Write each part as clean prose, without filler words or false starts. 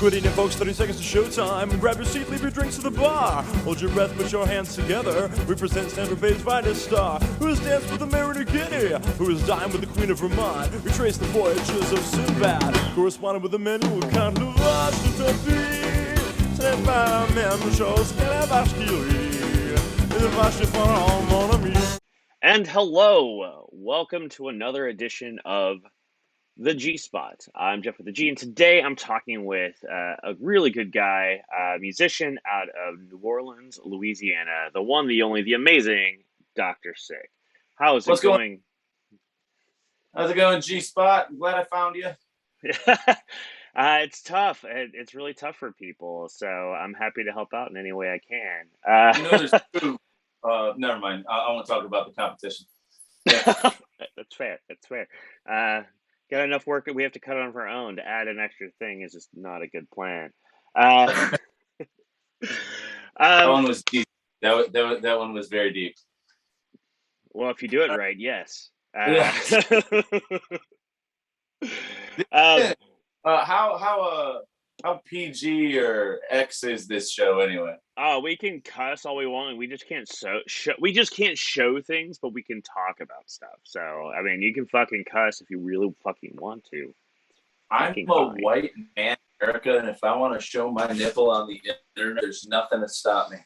Quit eating, folks, 30 seconds to showtime. Grab your seat, leave your drinks to the bar. Hold your breath, put your hands together. We present Stanford Bay's finest star. Who has danced with the Mayor of Guinea? Who has dined with the Queen of Vermont? We trace the voyages of Sinbad. Corresponded with the men who can't love us to be. C'est pas la même chose que la vache qui rit. La vache est fort, mon ami. And hello, welcome to another edition of the G Spot. I'm Geoff with the G, and today I'm talking with a really good guy, musician out of New Orleans, Louisiana, the one, the only, the amazing Dr. Sick. How is it What's going? going? How's it going, G Spot? I'm glad I found you. It's tough. It's really tough for people, so I'm happy to help out in any way I can. You know, there's two. Never mind. I won't talk about the competition. Yeah. That's fair. That's fair. Got enough work that we have to cut on our own. To add an extra thing is just not a good plan. That Um, one was deep. That one was very deep. well, if you do it right, yes. Yeah. Um, How PG or X is this show anyway? oh, we can cuss all we want. We just can't we just can't show things, but we can talk about stuff. So, I mean, you can fucking cuss if you really fucking want to. I'm Fucking a fine. white man in America, and if I want to show my nipple on the internet, there's nothing to stop me.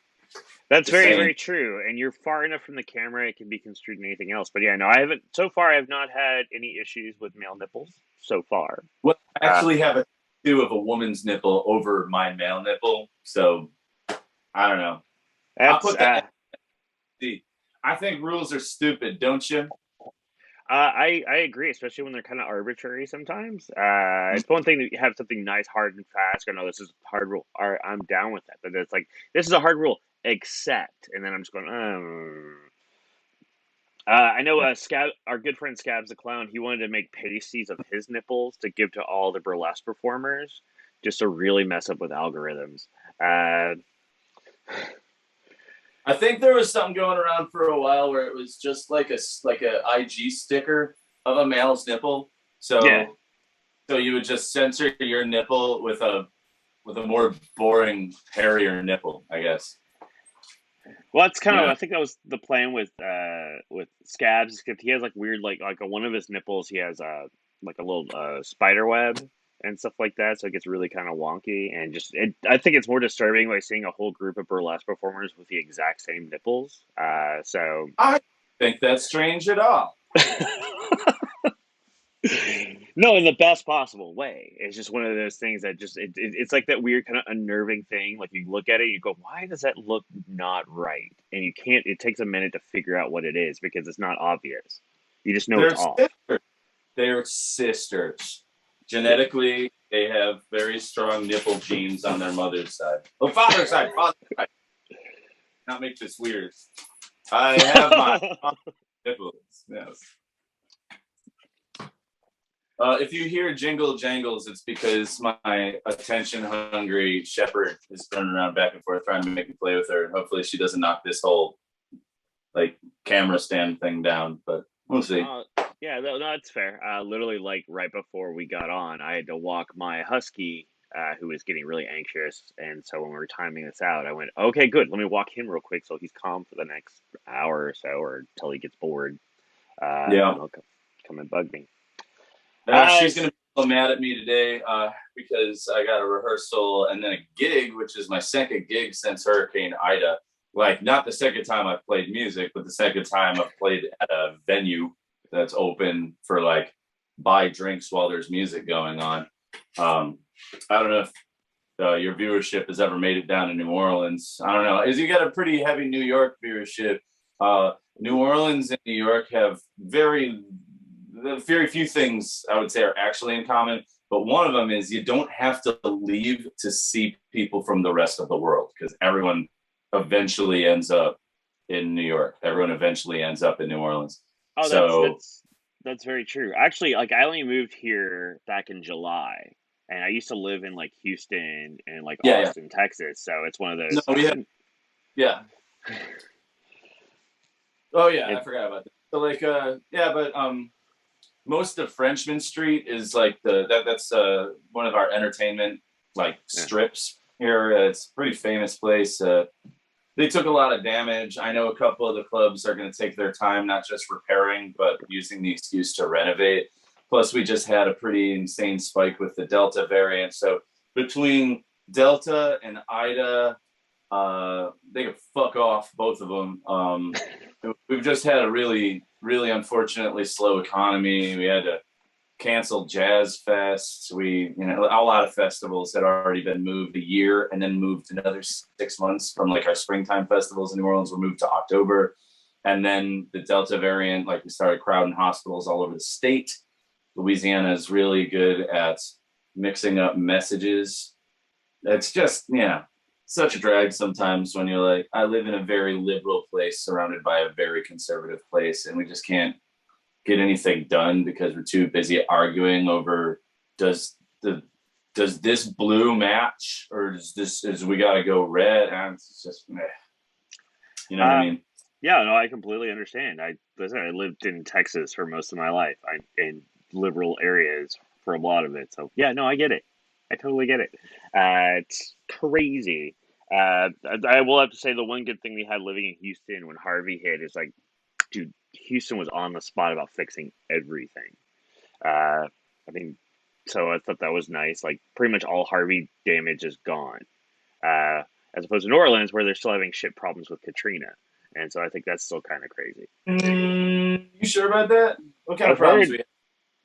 That's Just very, saying. very true. And you're far enough from the camera, it can be construed in anything else. But yeah, no, I haven't, so far, I have not had any issues with male nipples so far. Well, I actually have a tattoo of a woman's nipple over my male nipple, so I don't know. I'll That's, put that. I think rules are stupid, don't you? I agree, especially when they're kind of arbitrary sometimes. It's one thing to have something nice, hard, and fast. I know this is a hard rule. I'm down with that, but it's like this is a hard rule, except, and then I'm just going. I know Scab, our good friend Scabs the Clown. He wanted to make pasties of his nipples to give to all the burlesque performers, just to really mess up with algorithms. Uh, I think there was something going around for a while where it was just like a IG sticker of a male's nipple. So Yeah. so you would just censor your nipple with a more boring, hairier nipple, I guess. Well, that's kind of. Yeah. I think that was the plan with Scabs. Except he has like weird, like one of his nipples. He has like a little spider web and stuff like that. So it gets really kind of wonky and just. I think it's more disturbing like seeing a whole group of burlesque performers with the exact same nipples. So. I think that's strange at all. No, in the best possible way. It's just one of those things that just it's like that weird kind of unnerving thing. Like you look at it, you go, "Why does that look not right?" And you can't. It takes a minute to figure out what it is because it's not obvious. You just know They're it's off. sisters. They're sisters. Genetically, they have very strong nipple genes on their mother's side. Oh, father's side. Father's side. Not make this weird. I have my nipples. Yes. If you hear jingle jangles, it's because my attention-hungry shepherd is running around back and forth trying to make me play with her. And hopefully she doesn't knock this whole camera stand thing down, but we'll see. Yeah, no, that's fair. Literally, like right before we got on, I had to walk my husky, who was getting really anxious, and so when we were timing this out, I went, "Okay, good. Let me walk him real quick so he's calm for the next hour or so, or until he gets bored. Yeah. And he'll come and bug me." She's going to be a little mad at me today because I got a rehearsal and then a gig, which is my second gig since Hurricane Ida. Like, not the second time I've played music, but the second time I've played at a venue that's open for, like, buy drinks while there's music going on. I don't know if your viewership has ever made it down to New Orleans. I don't know. You got a pretty heavy New York viewership. New Orleans and New York have very few things I would say are actually in common, but one of them is you don't have to leave to see people from the rest of the world because everyone eventually ends up in New York. Everyone eventually ends up in New Orleans. Oh, So that's very true. Actually, like I only moved here back in July, and I used to live in like Houston and like yeah, Austin, Texas. So it's one of no, those. yeah. Oh yeah, I It, forgot about that. So but most of Frenchman Street is like that's one of our entertainment like strips here. It's a pretty famous place. They took a lot of damage. I know a couple of the clubs are going to take their time, not just repairing, but using the excuse to renovate. Plus, we just had a pretty insane spike with the Delta variant. So between Delta and Ida, they could fuck off, both of them. We've just had a really, really unfortunately slow economy. We had to cancel Jazz Fest. A lot of festivals had already been moved a year and then moved another 6 months from like our springtime festivals in New Orleans were moved to October. And then the Delta variant, like we started crowding hospitals all over the state. Louisiana is really good at mixing up messages. It's just, such a drag sometimes when you're like, I live in a very liberal place surrounded by a very conservative place, and we just can't get anything done because we're too busy arguing over does this blue match or is we got to go red, and it's just you know what I mean. Yeah, no, I completely understand. I lived in Texas for most of my life. In liberal areas for a lot of it, so yeah, no, I get it. I totally get it. It's crazy. I will have to say the one good thing we had living in Houston when Harvey hit is like, dude, Houston was on the spot about fixing everything. I mean, so I thought that was nice. Like, pretty much all Harvey damage is gone, as opposed to New Orleans, where they're still having shit problems with Katrina. And so I think that's still kind of crazy. You sure about that? What kind of problems we have?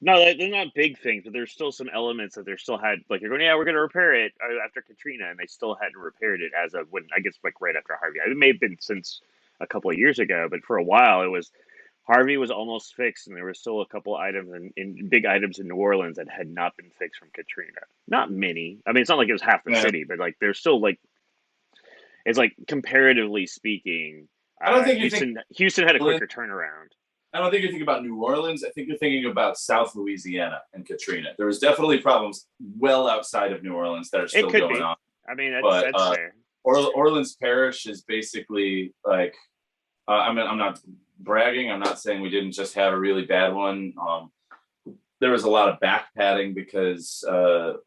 No, they're not big things, but there's still some elements that they still had. Like, you're going, yeah, we're going to repair it after Katrina, and they still hadn't repaired it as of when, I guess, like right after Harvey. It may have been since a couple of years ago, but for a while it was Harvey was almost fixed, and there were still a couple items in big items in New Orleans that had not been fixed from Katrina. Not many. I mean, it's not like it was half the city, but like there's still like it's like comparatively speaking, I don't think Houston had a quicker turnaround. I don't think you're thinking about New Orleans. I think you're thinking about South Louisiana and Katrina. There was definitely problems well outside of New Orleans that are still going on. I mean, that's fair. Orleans Parish is basically like, I'm not bragging. I'm not saying we didn't just have a really bad one. There was a lot of back padding because the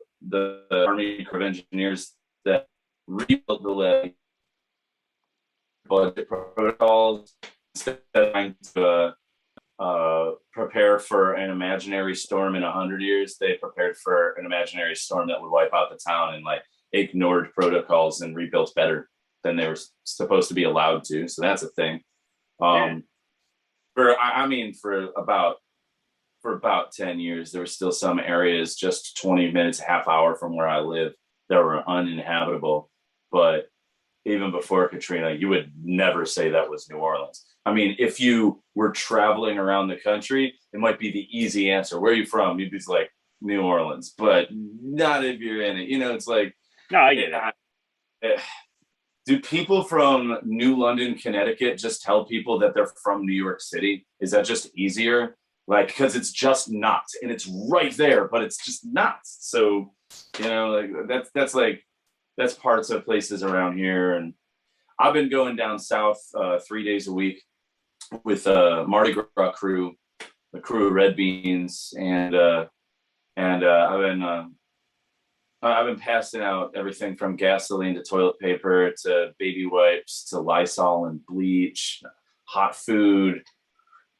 Army Corps of Engineers that rebuilt the levee budget protocols instead of trying to prepare for an imaginary storm in 100 years. They prepared for an imaginary storm that would wipe out the town and like ignored protocols and rebuilt better than they were supposed to be allowed to. So that's a thing. For about 10 years, there were still some areas just 20 minutes, half hour from where I live that were uninhabitable. But even before Katrina, you would never say that was New Orleans. I mean, if you were traveling around the country, it might be the easy answer. Where are you from? You'd be like, New Orleans, but not if you're in it. It's like, no, I get it. Do people from New London, Connecticut just tell people that they're from New York City? Is that just easier? Like, because it's just not, and it's right there, but it's just not. So, like that's parts of places around here. And I've been going down south 3 days a week with Mardi Gras crew, the crew of Red Beans, and I've been passing out everything from gasoline to toilet paper to baby wipes to Lysol and bleach, hot food,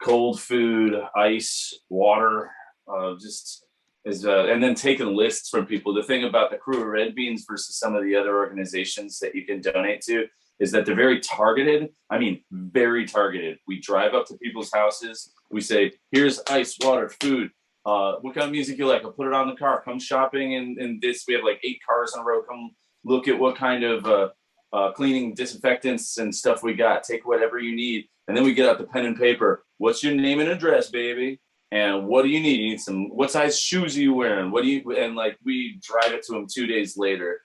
cold food, ice, water, and then taking lists from people. The thing about the crew of Red Beans versus some of the other organizations that you can donate to is that they're very targeted. I mean, very targeted. We drive up to people's houses. We say, here's ice, water, food. What kind of music you like? I'll put it on the car. Come shopping in this. We have like 8 cars in a row. Come look at what kind of cleaning disinfectants and stuff we got. Take whatever you need. And then we get out the pen and paper. What's your name and address, baby? And what do you need? You need some, what size shoes are you wearing? And like we drive it to them 2 days later.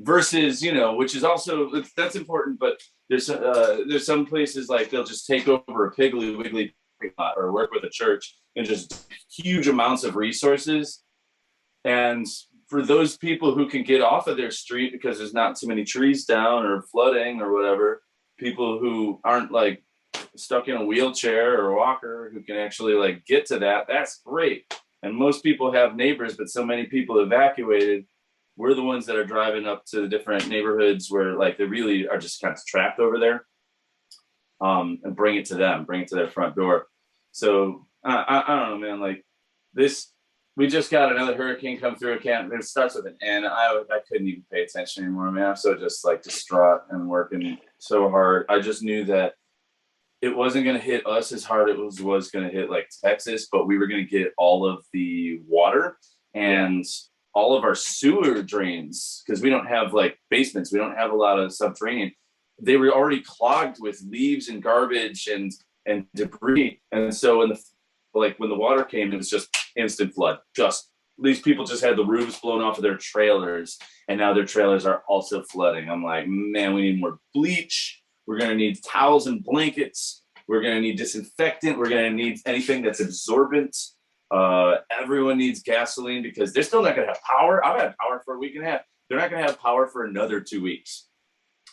Versus, which is also, that's important, but there's some places like they'll just take over a Piggly Wiggly lot or work with a church and just huge amounts of resources. And for those people who can get off of their street because there's not too many trees down or flooding or whatever, people who aren't like stuck in a wheelchair or walker who can actually like get to that, that's great. And most people have neighbors, but so many people evacuated we're the ones that are driving up to the different neighborhoods where like they really are just kind of trapped over there, and bring it to their front door. So I don't know, man, like this, we just got another hurricane come through. It starts with an N. I couldn't even pay attention anymore, man. I'm so just like distraught and working so hard. I just knew that it wasn't going to hit us as hard as it was going to hit like Texas, but we were going to get all of the water and all of our sewer drains, because we don't have like basements. We don't have a lot of subterranean. They were already clogged with leaves and garbage and debris. And so when the water came, it was just instant flood. Just these people just had the roofs blown off of their trailers, and now their trailers are also flooding. I'm like, man, we need more bleach. We're going to need towels and blankets. We're going to need disinfectant. We're going to need anything that's absorbent. Everyone needs gasoline because they're still not going to have power. I've had power for a week and a half. They're not going to have power for another 2 weeks.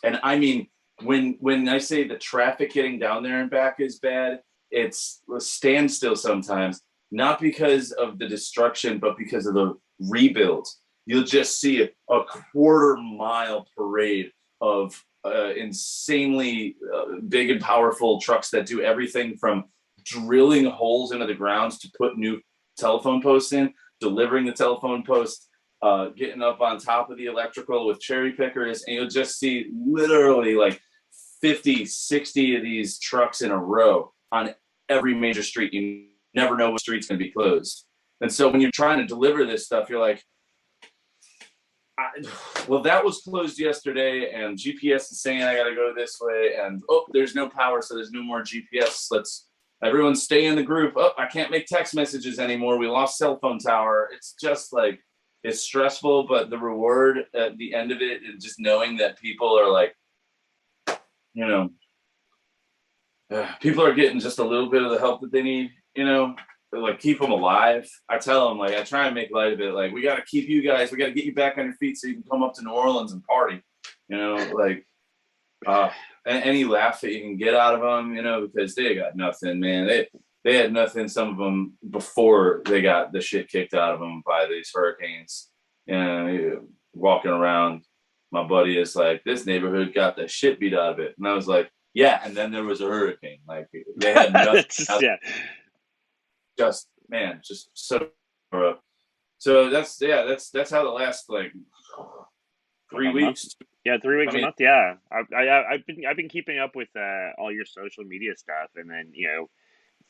And I mean, when I say the traffic getting down there and back is bad, it's a standstill sometimes, not because of the destruction, but because of the rebuild. You'll just see a quarter-mile parade of insanely big and powerful trucks that do everything from drilling holes into the grounds to put new telephone posts in, delivering the telephone post, getting up on top of the electrical with cherry pickers, and you'll just see literally like 50, 60 of these trucks in a row on every major street. You never know what street's going to be closed. And so when you're trying to deliver this stuff, you're like, well, that was closed yesterday, and GPS is saying I got to go this way, and there's no power, so there's no more GPS. Let's everyone stay in the group. I can't make text messages anymore. We lost cell phone tower. It's just like, it's stressful, but the reward at the end of it is just knowing that people are like, people are getting just a little bit of the help that they need, like keep them alive. I tell them, like, I try and make light of it. Like, we got to keep you guys, we got to get you back on your feet so you can come up to New Orleans and party, any laugh that you can get out of them, because they got nothing, man. They had nothing, some of them, before they got the shit kicked out of them by these hurricanes. Walking around, my buddy is like, this neighborhood got the shit beat out of it. And I was like, yeah, and then there was a hurricane. Like, they had nothing. Just so rough. So that's how the last like 3 weeks. Yeah, 3 weeks a month. Yeah, I've been keeping up with all your social media stuff, and then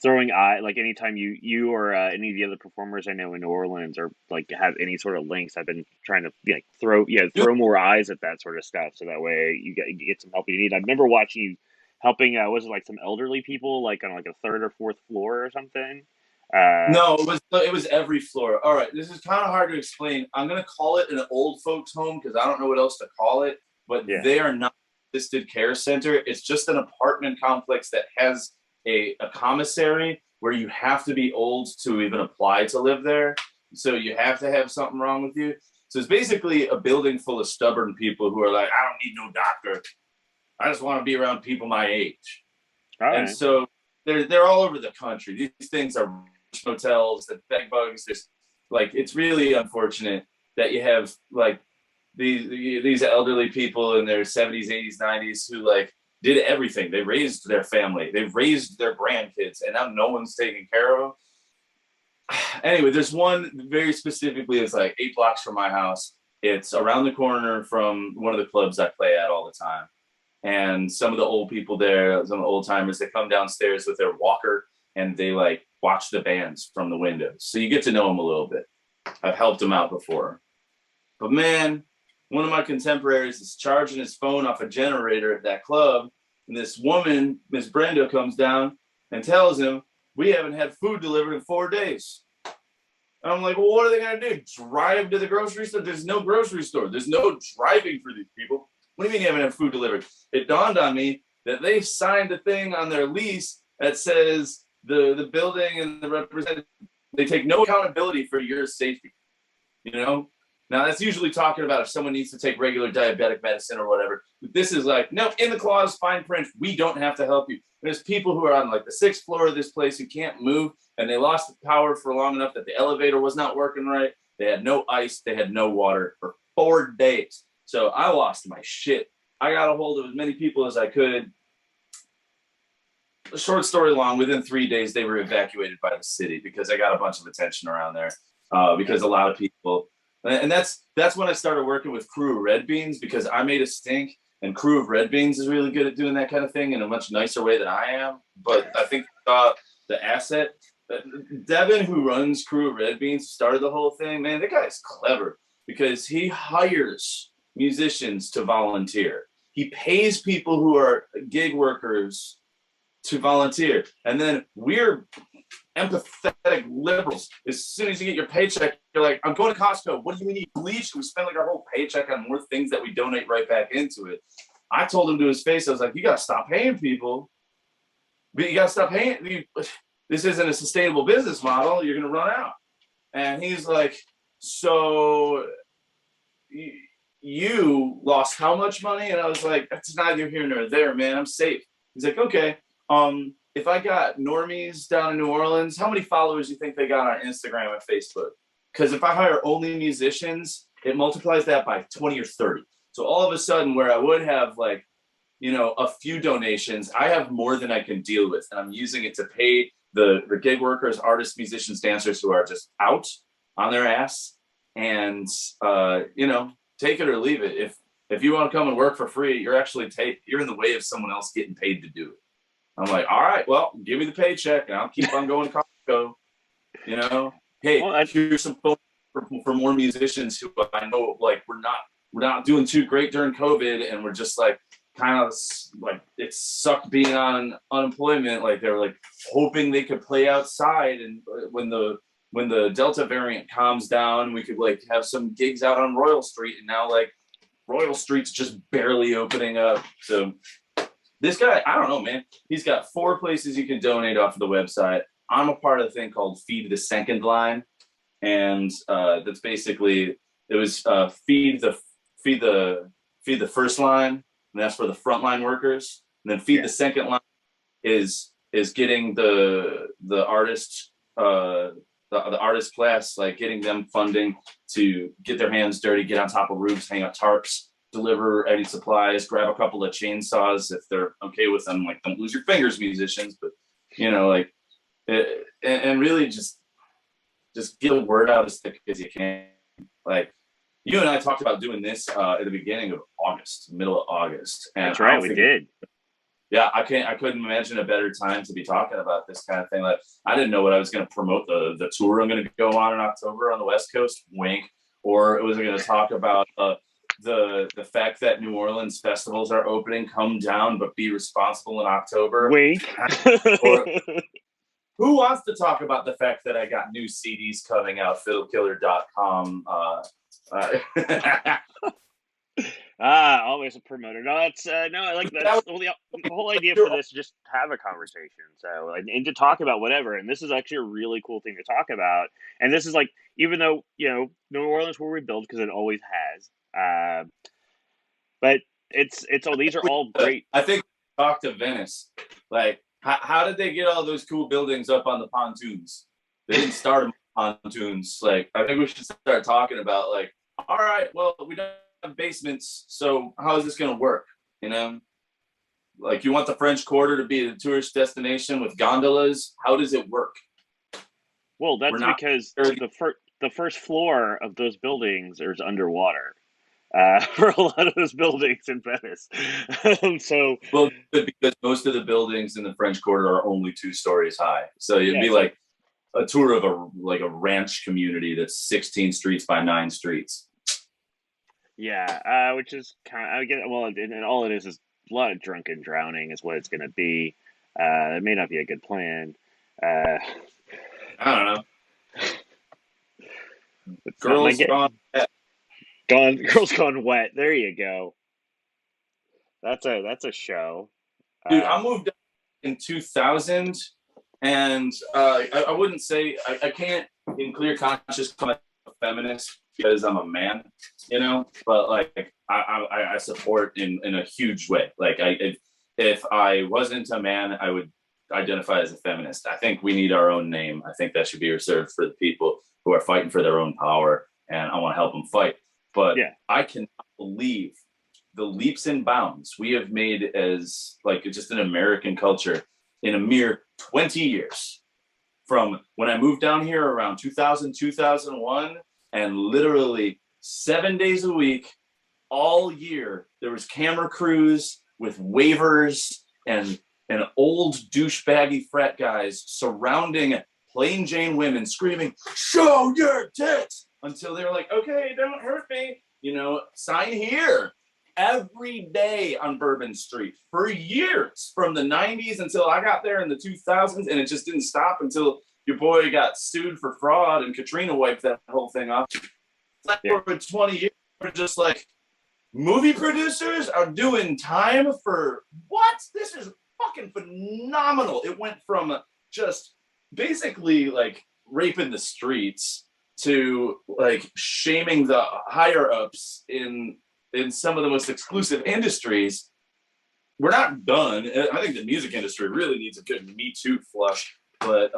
throwing like anytime you or any of the other performers I know in New Orleans or like have any sort of links, I've been trying to throw more eyes at that sort of stuff, so that way you get some help you need. I remember watching you helping was it like some elderly people like on like a third or fourth floor or something? No, it was every floor. All right, this is kind of hard to explain. I'm gonna call it an old folks home because I don't know what else to call it. But they are not an assisted care center. It's just an apartment complex that has a commissary where you have to be old to even apply to live there. So you have to have something wrong with you. So it's basically a building full of stubborn people who are like, I don't need no doctor. I just want to be around people my age. And so they're all over the country. These things are hotels, the bed bugs. There's like, it's really unfortunate that you have like these elderly people in their 70s, 80s, 90s who like did everything. They raised their family, they've raised their grandkids, and now no one's taking care of them. Anyway, there's one very specifically, it's like 8 blocks from my house. It's around the corner from one of the clubs I play at all the time. And some of the old people there, some of the old timers, they come downstairs with their walker and they like watch the bands from the windows. So you get to know them a little bit. I've helped them out before. But man, one of my contemporaries is charging his phone off a generator at that club. And this woman, Miss Brenda, comes down and tells him, we haven't had food delivered in 4 days. And I'm like, well, what are they going to do? Drive to the grocery store? There's no grocery store. There's no driving for these people. What do you mean you haven't had food delivered? It dawned on me that they signed a thing on their lease that says the building and the representative, they take no accountability for your safety. Now that's usually talking about if someone needs to take regular diabetic medicine or whatever. But this is like, no, in the clause, fine print, we don't have to help you. There's people who are on like the 6th floor of this place who can't move, and they lost the power for long enough that the elevator was not working right. They had no ice, they had no water for 4 days. So I lost my shit. I got a hold of as many people as I could. Short story long, within 3 days, they were evacuated by the city because I got a bunch of attention around there. Because a lot of people, and that's when I started working with Crew of Red Beans, because I made a stink, and Crew of Red Beans is really good at doing that kind of thing in a much nicer way than I am. But I think the asset, Devin, who runs Crew of Red Beans, started the whole thing. Man, that guy's clever because he hires musicians to volunteer. He pays people who are gig workers to volunteer. And then we're empathetic liberals. As soon as you get your paycheck, you're like, I'm going to Costco. What do you need? Bleach? We spend like our whole paycheck on more things that we donate right back into it. I told him to his face, I was like, you got to stop paying people. You got to stop paying. This isn't a sustainable business model. You're going to run out. And he's like, so you lost how much money? And I was like, that's neither here nor there, man. I'm safe. He's like, okay. If I got normies down in New Orleans, how many followers do you think they got on Instagram and Facebook? Because if I hire only musicians, it multiplies that by 20 or 30. So all of a sudden, where I would have like, a few donations, I have more than I can deal with. And I'm using it to pay the gig workers, artists, musicians, dancers who are just out on their ass. And, take it or leave it. If you want to come and work for free, you're in the way of someone else getting paid to do it. I'm like, all right, well, give me the paycheck and I'll keep on going to Costco. Hey, here's some phone for more musicians who I know, like, we're not doing too great during COVID, and we're just like kind of like it sucked being on unemployment. Like they were like hoping they could play outside, and when the Delta variant calms down, we could like have some gigs out on Royal Street, and now like Royal Street's just barely opening up. So this guy, I don't know, man. He's got 4 places you can donate off of the website. I'm a part of the thing called Feed the Second Line, and that's basically it was feed the first line, and that's for the frontline workers. And then feed the second line is getting the artist the artist class, like getting them funding to get their hands dirty, get on top of roofs, hang up tarps, deliver any supplies, grab a couple of chainsaws if they're okay with them. Like, don't lose your fingers, musicians, but and really just get the word out as thick as you can. Like, you and I talked about doing this at the beginning of August, middle of August. And that's right, we did. Yeah, I couldn't imagine a better time to be talking about this kind of thing. Like, I didn't know what I was going to promote the tour I'm going to go on in October on the West Coast, wink, or was I going to talk about the fact that New Orleans festivals are opening, come down, but be responsible in October. Wink. Or, who wants to talk about the fact that I got new CDs coming out, fiddlekiller.com. Always a promoter. No, that's no. I like that. The whole idea for this is just have a conversation. So and to talk about whatever. And this is actually a really cool thing to talk about. And this is like, even though New Orleans will rebuild because it always has. But it's all, these are all great. I think talk to Venice. Like, how did they get all those cool buildings up on the pontoons? They didn't start them on pontoons. Like, I think we should start talking about, like, all right, well, we don't have basements, so how is this going to work? Like, you want the French Quarter to be a tourist destination with gondolas? How does it work? Well, that's because the first floor of those buildings is underwater. For a lot of those buildings in Venice. Well, because most of the buildings in the French Quarter are only 2 stories high. So it'd be like a tour of a ranch community that's 16 streets by 9 streets. Yeah, which is kind of, I get, well, and all it is a lot of drunken drowning is what it's going to be. It may not be a good plan. I don't know. Girls Girls Gone Wet. There you go. That's a show. Dude, I moved in 2000, and I wouldn't say I can't in clear conscience call myself a feminist because I'm a man, but like I support in a huge way. Like, if I wasn't a man, I would identify as a feminist. I think we need our own name. I think that should be reserved for the people who are fighting for their own power, and I want to help them fight. but Yeah. I cannot believe the leaps and bounds we have made as like just an American culture in a mere 20 years. From when I moved down here around 2000, 2001, and literally 7 days a week, all year, there was camera crews with waivers and old douchebaggy frat guys surrounding plain Jane women screaming, "Show your tits!" until they were like, "Okay, don't hurt me. You know, sign here." Every day on Bourbon Street for years, from the 90s until I got there in the 2000s, and it just didn't stop until your boy got sued for fraud and Katrina wiped that whole thing off. Like for 20 years, we're just like, movie producers are doing time for what? This is fucking phenomenal. It went from just basically like raping the streets to like shaming the higher ups in some of the most exclusive industries. We're not done. I think the music industry really needs a good Me Too flush, but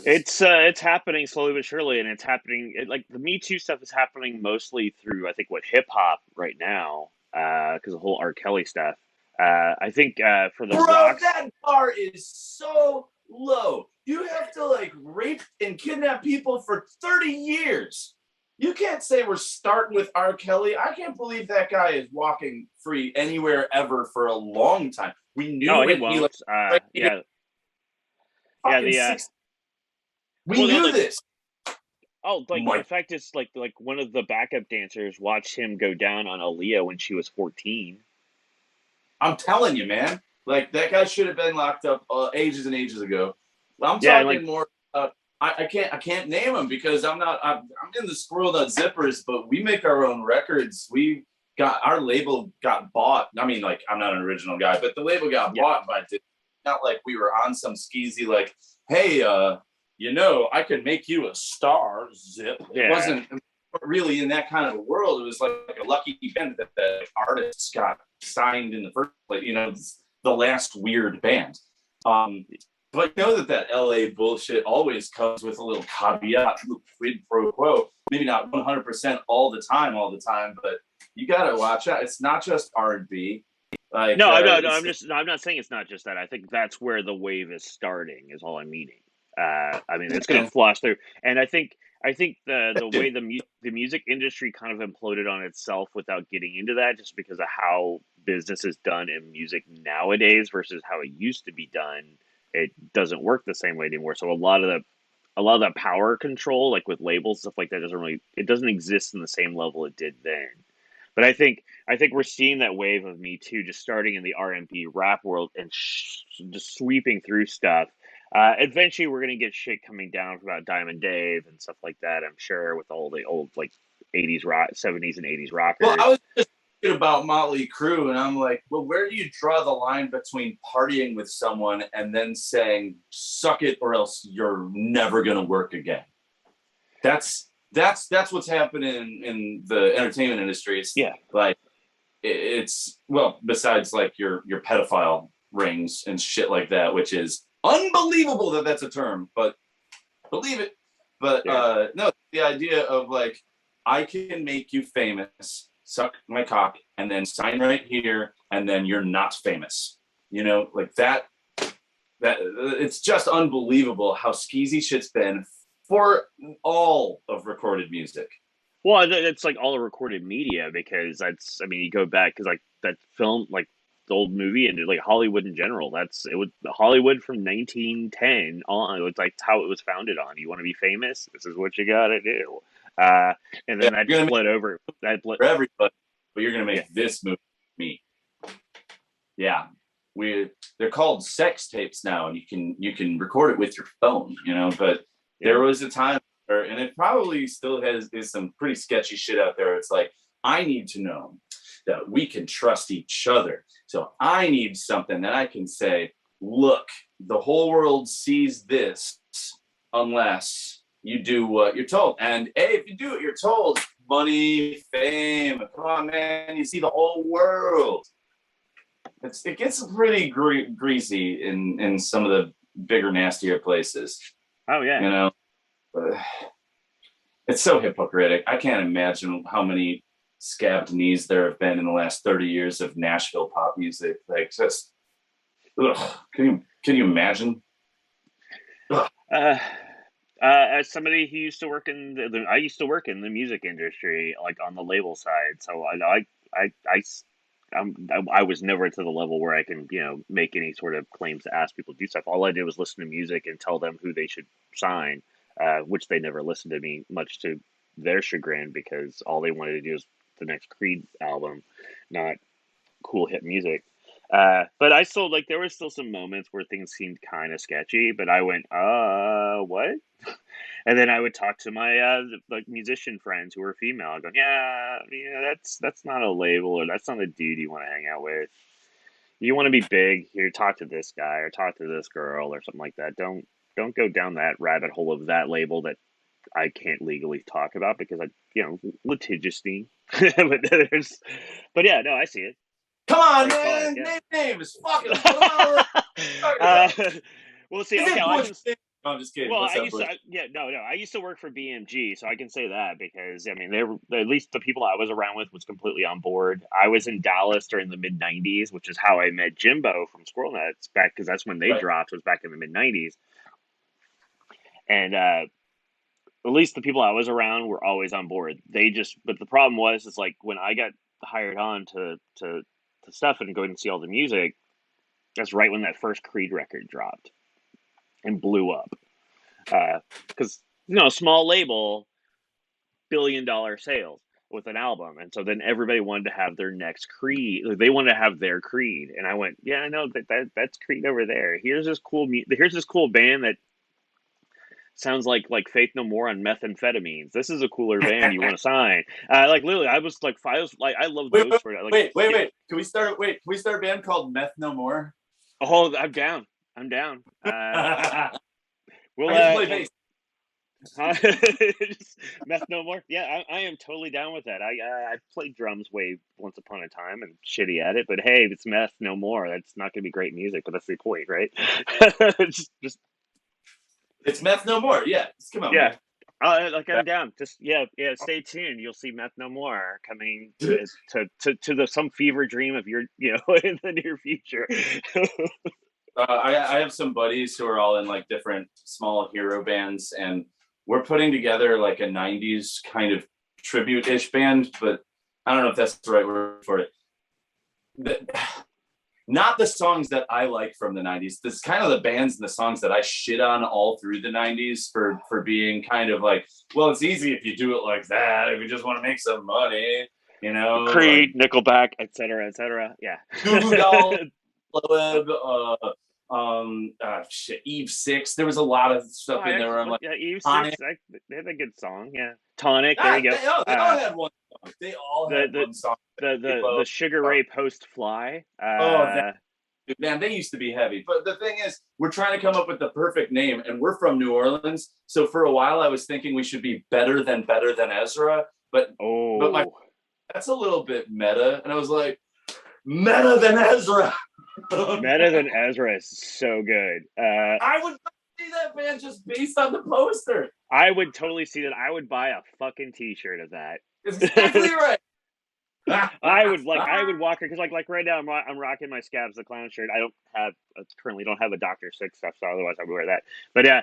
it's happening slowly but surely, and it's happening. Like the Me Too stuff is happening mostly through, I think, what hip hop right now, because the whole R. Kelly stuff. I think for the rock, that bar is so low. You have to like rape and kidnap people for 30 years. You can't say we're starting with R. Kelly. I can't believe that guy is walking free anywhere ever for a long time. We knew he won't. We knew this. Oh, like the fact is, like one of the backup dancers watched him go down on Aaliyah when she was 14. I'm telling you, man. Like that guy should have been locked up ages and ages ago. I'm talking like, more. I can't name them because I'm in the Squirrel Nut Zippers, but we make our own records. Our label got bought. I mean, like I'm not an original guy, but the label got bought by. Not like we were on some skeezy like, hey, I could make you a star. Zip. It wasn't really in that kind of a world. It was like a lucky event that the artists got signed in the first place. The last weird band. But that LA bullshit always comes with a little caveat, quid pro quo. Maybe not 100% all the time, but you gotta watch out. It's not just R&B. Like, no, I'm not saying it's not just that. I think that's where the wave is starting. Is all I'm meaning. I mean, it's going to floss through, and I think the way the music industry kind of imploded on itself without getting into that, just because of how business is done in music nowadays versus how it used to be done. It doesn't work the same way anymore. So a lot of the power control, like with labels, stuff like that, doesn't exist in the same level it did then. But I think we're seeing that wave of Me Too just starting in the R&B rap world and just sweeping through stuff. Eventually, we're gonna get shit coming down about Diamond Dave and stuff like that. I'm sure with all the old like 80s rock, 70s and 80s rockers. Well, I was just thinking about Motley Crue, and I'm like, well, where do you draw the line between partying with someone and then saying "suck it" or else you're never gonna work again? That's what's happening in the entertainment industry. It's besides like your pedophile rings and shit like that, which is unbelievable that that's a term, but believe it. But no, the idea of like, I can make you famous, suck my cock, and then sign right here, and then you're not famous. Like that it's just unbelievable how skeezy shit's been for all of recorded music. Well, it's like all the recorded media, because you go back, because like that film, like the old movie, and like Hollywood in general, it was Hollywood from 1910 on. It was like how it was founded on. You want to be famous? This is what you got to do. And then that bled over. For everybody, but you're gonna make this movie for me. Yeah, they're called sex tapes now, and you can record it with your phone. But there was a time where, and it probably still is some pretty sketchy shit out there. It's like, I need to know that we can trust each other. So I need something that I can say, look, the whole world sees this unless you do what you're told. And hey, if you do what you're told, money, fame, come on, man, you see the whole world. It gets pretty greasy in some of the bigger, nastier places. Oh, yeah. It's so hypocritical. I can't imagine how many scabbed knees there have been in the last 30 years of Nashville pop music. Like, just, ugh. Can you imagine? As somebody who used to work in I used to work in the music industry, like on the label side. So I was never to the level where I can, make any sort of claims to ask people to do stuff. All I did was listen to music and tell them who they should sign, which they never listened to me, much to their chagrin, because all they wanted to do is the next Creed album, not cool hit music. But I still there were still some moments where things seemed kind of sketchy, but I went, what? And then I would talk to my musician friends who were female. I go, yeah, that's not a label, or that's not a dude you want to hang out with. You want to be big, here, talk to this guy or talk to this girl or something like that. Don't go down that rabbit hole of that label that I can't legally talk about because litigiously. But yeah, no, I see it. Come on, man. Name names. Fucking put them out. We'll see. Okay, No, I'm just kidding. Well, I used to work for BMG, so I can say that because they were, at least the people I was around with, was completely on board. I was in Dallas during the mid '90s, which is how I met Jimbo from Squirrel Nuts back, because that's when they dropped, was back in the mid '90s. And at least the people I was around were always on board. But the problem was, is like when I got hired on to stuff and going to see all the music, that's right when that first Creed record dropped and blew up. Because small label, $1 billion sales with an album, and so then everybody wanted to have their next Creed. They wanted to have their Creed, and I went, yeah, I know that's Creed over there. Here's this cool band that sounds like Faith No More on methamphetamines. This is a cooler band you want to sign. Literally, I love those. Wait. Can we start a band called Meth No More? Oh, I'm down. We'll play bass. Meth No More. Yeah, I am totally down with that. I played drums once upon a time and shitty at it, but hey, it's Meth No More. That's not going to be great music, but that's the point, right? just It's Meth No More. Yeah, come on. Yeah, I'm down. Just stay tuned. You'll see Meth No More coming to some fever dream of your in the near future. I have some buddies who are all in different small hero bands, and we're putting together a 90s kind of tribute-ish band, but I don't know if that's the right word for it. Not the songs that I like from the 90s. This is kind of the bands and the songs that I shit on all through the 90s for being kind of well, it's easy if you do it like that, if you just want to make some money, Creed, Nickelback, etc. Yeah. Goo Goo Dolls, Eve 6. There was a lot of stuff in there where I'm like, Eve 6, they had a good song. Yeah, Tonic. There you go. They all had one song. They all had one song. The Sugar Ray Post Fly. Man, they used to be heavy. But the thing is, we're trying to come up with the perfect name, and we're from New Orleans. So for a while, I was thinking we should be better than Ezra. But that's a little bit meta, and I was like, meta than Ezra. Meta than Ezra is so good. I would see that band just based on the poster. I would totally see that. I would buy a fucking T-shirt of that. Exactly right. I would walk because right now I'm rocking my Scabs the Clown shirt. I currently don't have a Dr. Six stuff, so otherwise I would wear that. But yeah,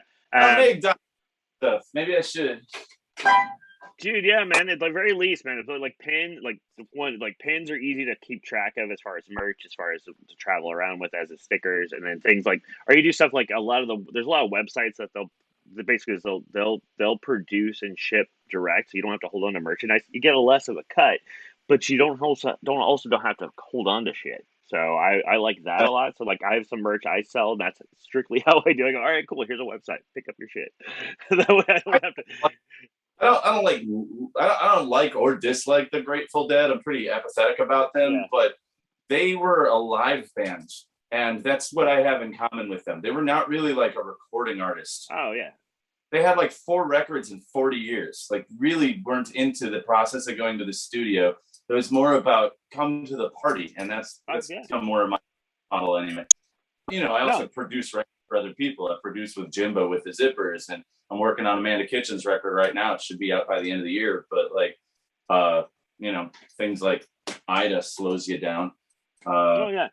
stuff. Maybe I should. Dude, yeah, man. At the very least, man, pins are easy to keep track of as far as merch, as far as to travel around with as stickers, and then things or you do stuff there's a lot of websites that they'll produce and ship direct, so you don't have to hold on to merchandise. You get a less of a cut, but you don't have to hold on to shit. So I like that a lot. So I have some merch I sell, and that's strictly how I do. I go, all right, cool. Here's a website. Pick up your shit. That way I don't have to. I don't like or dislike the Grateful Dead. I'm pretty apathetic about them, but they were a live band, and that's what I have in common with them. They were not really a recording artist. Oh yeah. They had 4 records in 40 years. Really weren't into the process of going to the studio. It was more about come to the party, and that's become more of my model anyway. I also produce records for other people. I produced with Jimbo with the Zippers, and I'm working on Amanda Kitchen's record right now. It should be out by the end of the year. But things like Ida slows you down. Oh yeah.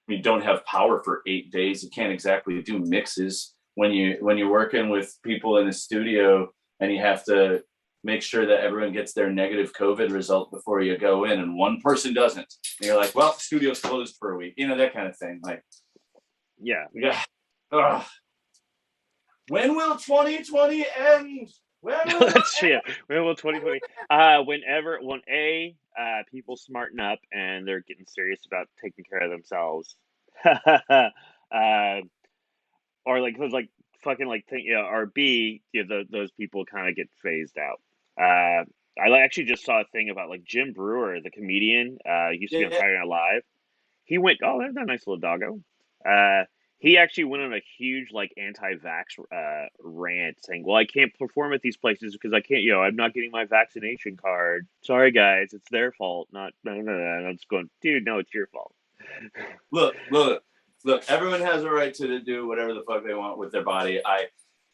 You don't have power for 8 days. You can't exactly do mixes when you're working with people in the studio, and you have to make sure that everyone gets their negative COVID result before you go in, and one person doesn't. And you're like, well, the studio's closed for a week. That kind of thing. Like, yeah. When will 2020 end? That's yeah. When will 2020? When people smarten up and they're getting serious about taking care of themselves, or or B, those people kind of get phased out. I actually just saw a thing about like Jim Brewer, the comedian, used to be on Saturday Night Live. He went, oh, that's a nice little doggo. He actually went on a huge like anti-vax rant, saying, "Well, I can't perform at these places because I can't. I'm not getting my vaccination card. Sorry, guys, it's their fault. Not no. I'm just going, dude. No, it's your fault." Look. Everyone has a right to do whatever the fuck they want with their body.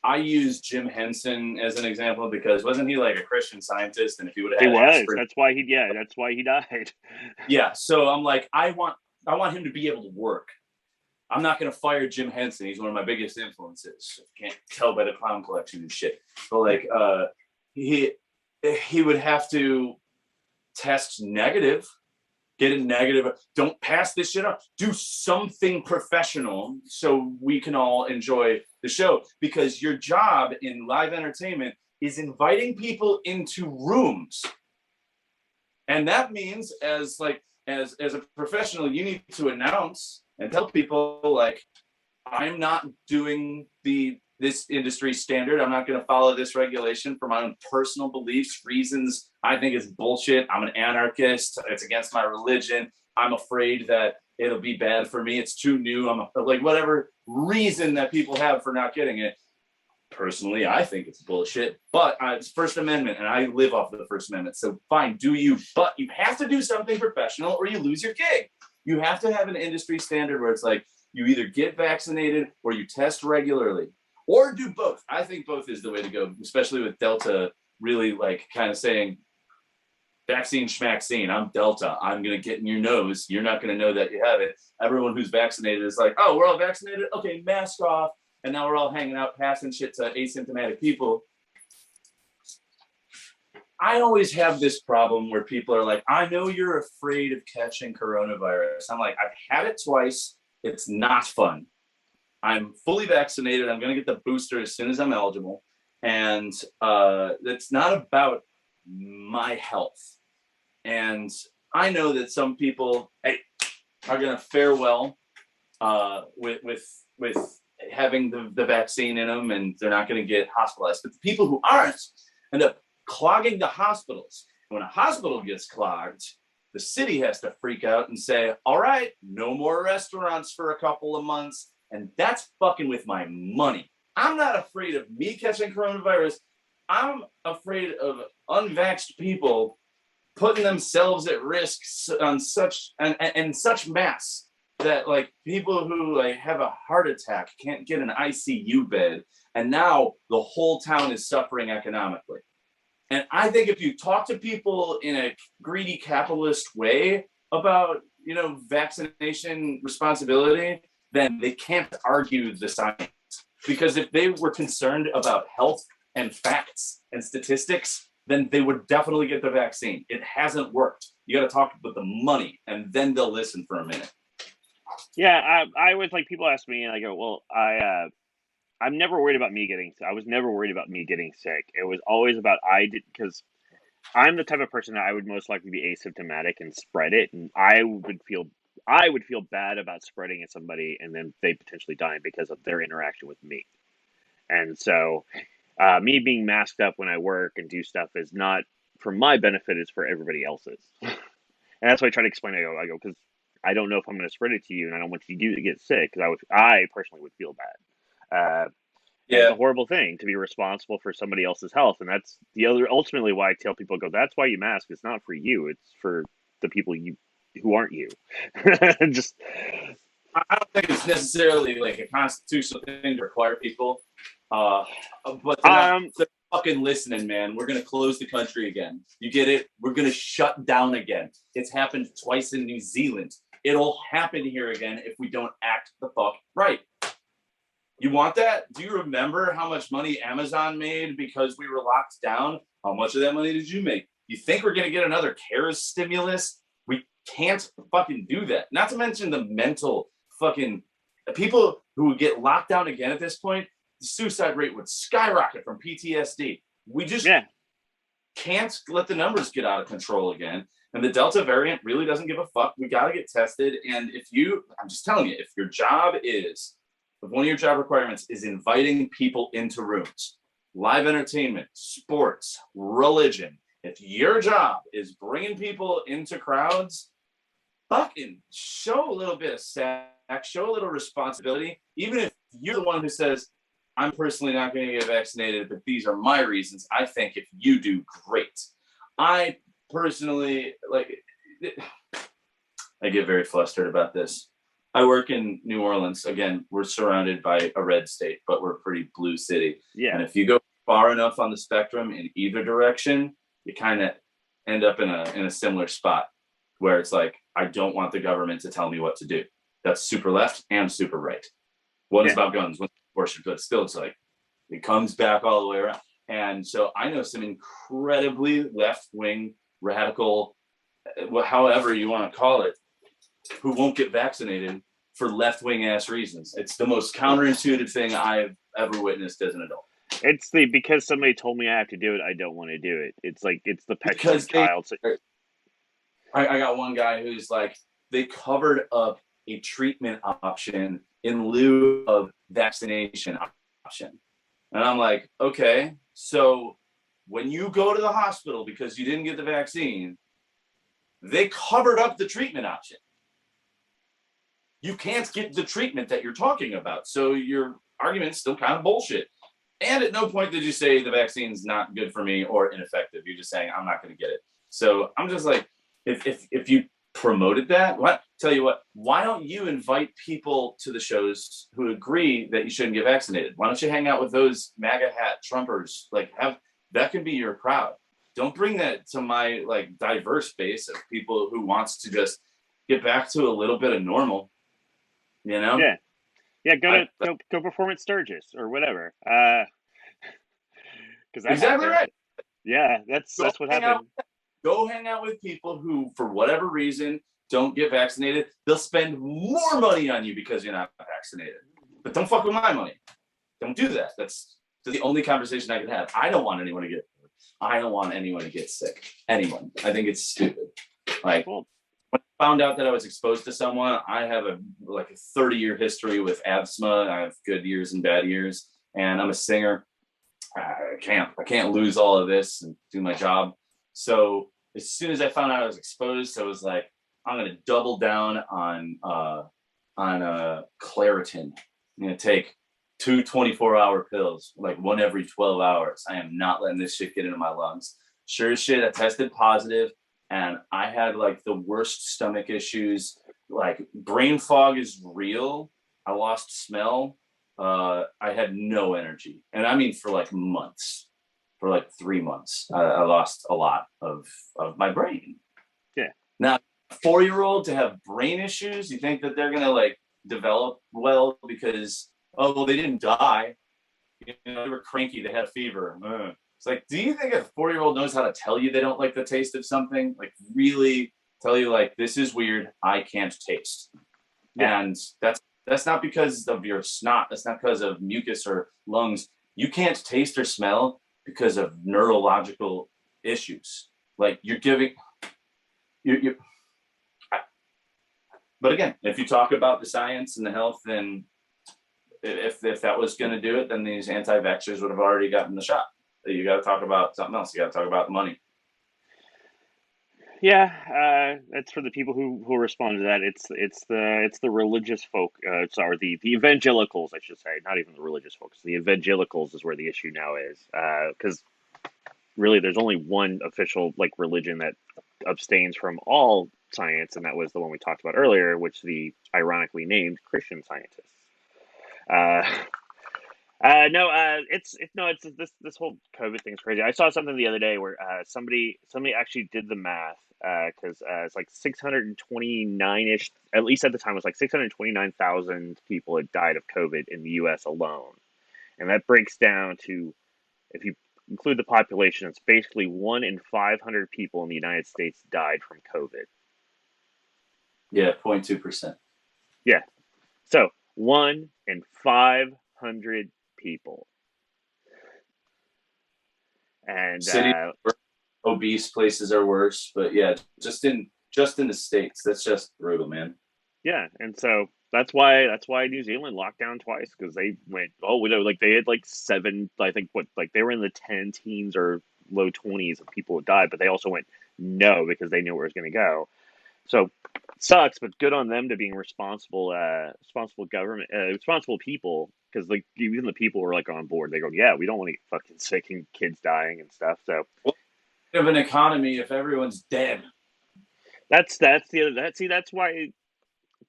I use Jim Henson as an example because wasn't he like a Christian Scientist? And if he would have, he was. That's why he died. Yeah. So I'm like, I want him to be able to work. I'm not going to fire Jim Henson. He's one of my biggest influences. Can't tell by the clown collection and shit. But like, he would have to test negative, get a negative. Don't pass this shit up. Do something professional so we can all enjoy the show. Because your job in live entertainment is inviting people into rooms. And that means as a professional, you need to announce and tell people, like, I'm not doing this industry standard. I'm not going to follow this regulation for my own personal beliefs, reasons I think it's bullshit. I'm an anarchist. It's against my religion. I'm afraid that it'll be bad for me. It's too new. Whatever reason that people have for not getting it. Personally, I think it's bullshit, but it's First Amendment, and I live off of the First Amendment. So fine, do you, but you have to do something professional or you lose your gig. You have to have an industry standard where it's like you either get vaccinated or you test regularly or do both. I think both is the way to go, especially with Delta really like kind of saying vaccine schmaxine, I'm Delta. I'm going to get in your nose. You're not going to know that you have it. Everyone who's vaccinated is like, oh, we're all vaccinated. Okay, mask off. And now we're all hanging out, passing shit to asymptomatic people. I always have this problem where people are like, I know you're afraid of catching coronavirus. I'm like, I've had it twice. It's not fun. I'm fully vaccinated. I'm going to get the booster as soon as I'm eligible. And it's not about my health. And I know that some people are going to fare well with having the vaccine in them, and they're not going to get hospitalized. But the people who aren't end up clogging the hospitals. When a hospital gets clogged, the city has to freak out and say, all right, no more restaurants for a couple of months. And that's fucking with my money. I'm not afraid of me catching coronavirus. I'm afraid of unvaxxed people putting themselves at risk on such mass that like people who like have a heart attack can't get an ICU bed. And now the whole town is suffering economically. And I think if you talk to people in a greedy capitalist way about, vaccination responsibility, then they can't argue the science. Because if they were concerned about health and facts and statistics, then they would definitely get the vaccine. It hasn't worked. You got to talk about the money, and then they'll listen for a minute. Yeah, I was like, people ask me, and I go, well, I'm never worried about me getting sick. I was never worried about me getting sick. It was always about because I'm the type of person that I would most likely be asymptomatic and spread it, and I would feel bad about spreading it to somebody and then they potentially dying because of their interaction with me. And so, me being masked up when I work and do stuff is not for my benefit; it's for everybody else's. And that's why I try to explain. I go because I don't know if I'm going to spread it to you, and I don't want you to get sick because I personally would feel bad. It's a horrible thing to be responsible for somebody else's health, and that's ultimately why I tell people, that's why you mask. It's not for you; it's for the people who aren't you. Just, I don't think it's necessarily like a constitutional thing to require people, but they're fucking listening, man. We're going to close the country again. You get it? We're going to shut down again. It's happened twice in New Zealand. It'll happen here again if we don't act the fuck right. You want that? Do you remember how much money Amazon made because we were locked down? How much of that money did you make? You think we're going to get another CARES stimulus? We can't fucking do that. Not to mention the mental fucking people who would get locked down again at this point. The suicide rate would skyrocket from PTSD. We just can't let the numbers get out of control again. And the Delta variant really doesn't give a fuck. We got to get tested. And I'm just telling you, if your job is, if one of your job requirements is inviting people into rooms, live entertainment, sports, religion, if your job is bringing people into crowds, fucking show a little bit of sack, show a little responsibility. Even if you're the one who says, I'm personally not going to get vaccinated, but these are my reasons. I think if you do, great. I personally, I get very flustered about this. I work in New Orleans. Again, we're surrounded by a red state, but we're a pretty blue city. Yeah. And if you go far enough on the spectrum in either direction, you kind of end up in a similar spot where it's like, I don't want the government to tell me what to do. That's super left and super right. One is about guns, one's abortion, but still it's like, it comes back all the way around. And so I know some incredibly left-wing, radical, however you want to call it, who won't get vaccinated for left-wing ass reasons. It's the most counterintuitive thing I've ever witnessed as an adult. It's because somebody told me I have to do it, I don't want to do it. It's like, it's the petulant child. I got one guy who's like, they covered up a treatment option in lieu of vaccination option. And I'm like, okay, so when you go to the hospital because you didn't get the vaccine, they covered up the treatment option. You can't get the treatment that you're talking about. So your argument's still kind of bullshit. And at no point did you say the vaccine's not good for me or ineffective. You're just saying, I'm not going to get it. So I'm just like, if you promoted that, tell you what, why don't you invite people to the shows who agree that you shouldn't get vaccinated? Why don't you hang out with those MAGA hat Trumpers? That can be your crowd. Don't bring that to my diverse base of people who wants to just get back to a little bit of normal. You know? Yeah. Go perform at Sturgis or whatever. Because exactly right. Yeah, that's what happened. Go hang out with people who, for whatever reason, don't get vaccinated. They'll spend more money on you because you're not vaccinated. But don't fuck with my money. Don't do that. That's the only conversation I can have. I don't want anyone to get sick. Anyone. I think it's stupid. When I found out that I was exposed to someone, I have a 30-year history with asthma. I have good years and bad years, and I'm a singer. I can't lose all of this and do my job. So as soon as I found out I was exposed, I was like, I'm going to double down on Claritin. I'm going to take 2 24-hour pills, one every 12 hours. I am not letting this shit get into my lungs. Sure as shit, I tested positive, and I had the worst stomach issues. Brain fog is real. I lost smell. I had no energy. And I mean for months. For 3 months, I lost a lot of my brain. Yeah. Now, a 4-year-old to have brain issues, you think that they're gonna develop well because they didn't die, they were cranky, they had a fever. It's do you think a 4-year-old knows how to tell you they don't like the taste of something? Really tell you this is weird, I can't taste. Yeah. And that's not because of your snot. That's not because of mucus or lungs. You can't taste or smell because of neurological issues. You're giving you. But again, if you talk about the science and the health, then if that was going to do it, then these anti-vaxxers would have already gotten the shot. You got to talk about something else. You got to talk about the money. Yeah, that's for the people who respond to that. It's the religious folk. The evangelicals, I should say, not even the religious folks. The evangelicals is where the issue now is, because really there's only one official religion that abstains from all science, and that was the one we talked about earlier, which the ironically named Christian Scientists. No, it's this whole COVID thing's crazy. I saw something the other day where somebody actually did the math because it's like 629 ish. At least at the time, it was like 629,000 people had died of COVID in the U.S. alone, and that breaks down to, if you include the population, it's basically 1 in 500 people in the United States died from COVID. Yeah, 0.2%. Yeah, so 1 in 500 people. And Cities obese, places are worse, but yeah, just in the States, that's just brutal, man. yeah, and so that's why New Zealand locked down twice, because they went, oh, we know, like they had like seven, I think, what, like they were in the 10 teens or low 20s of people who died, but they also went no because they knew where it was going to go. So sucks, but good on them to being responsible government, responsible people, because like even the people were like on board. They go, yeah, we don't want to get fucking sick and kids dying and stuff. So Well, of an economy if everyone's dead. that's the other, that's why,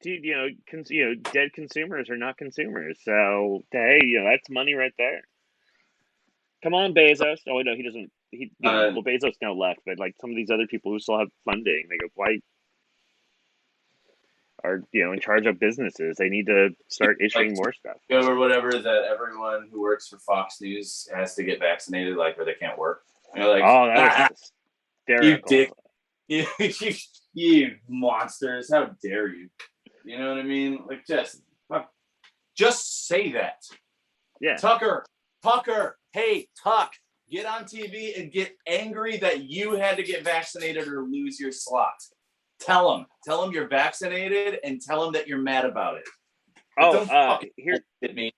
dude, dead consumers are not consumers. So hey, that's money right there. Come on, Bezos. Oh no, he doesn't. Well, Bezos now left, but like some of these other people who still have funding, they go, why are in charge of businesses? They need to start issuing more stuff. Or whatever, that everyone who works for Fox News has to get vaccinated, like, or they can't work. Like, oh, that was hysterical. You dick. You monsters. How dare you? You know what I mean? Like, just say that. Yeah. Tucker, hey, Tuck, get on TV and get angry that you had to get vaccinated or lose your slot. Tell them you're vaccinated and tell them that you're mad about it. Oh, here. Me.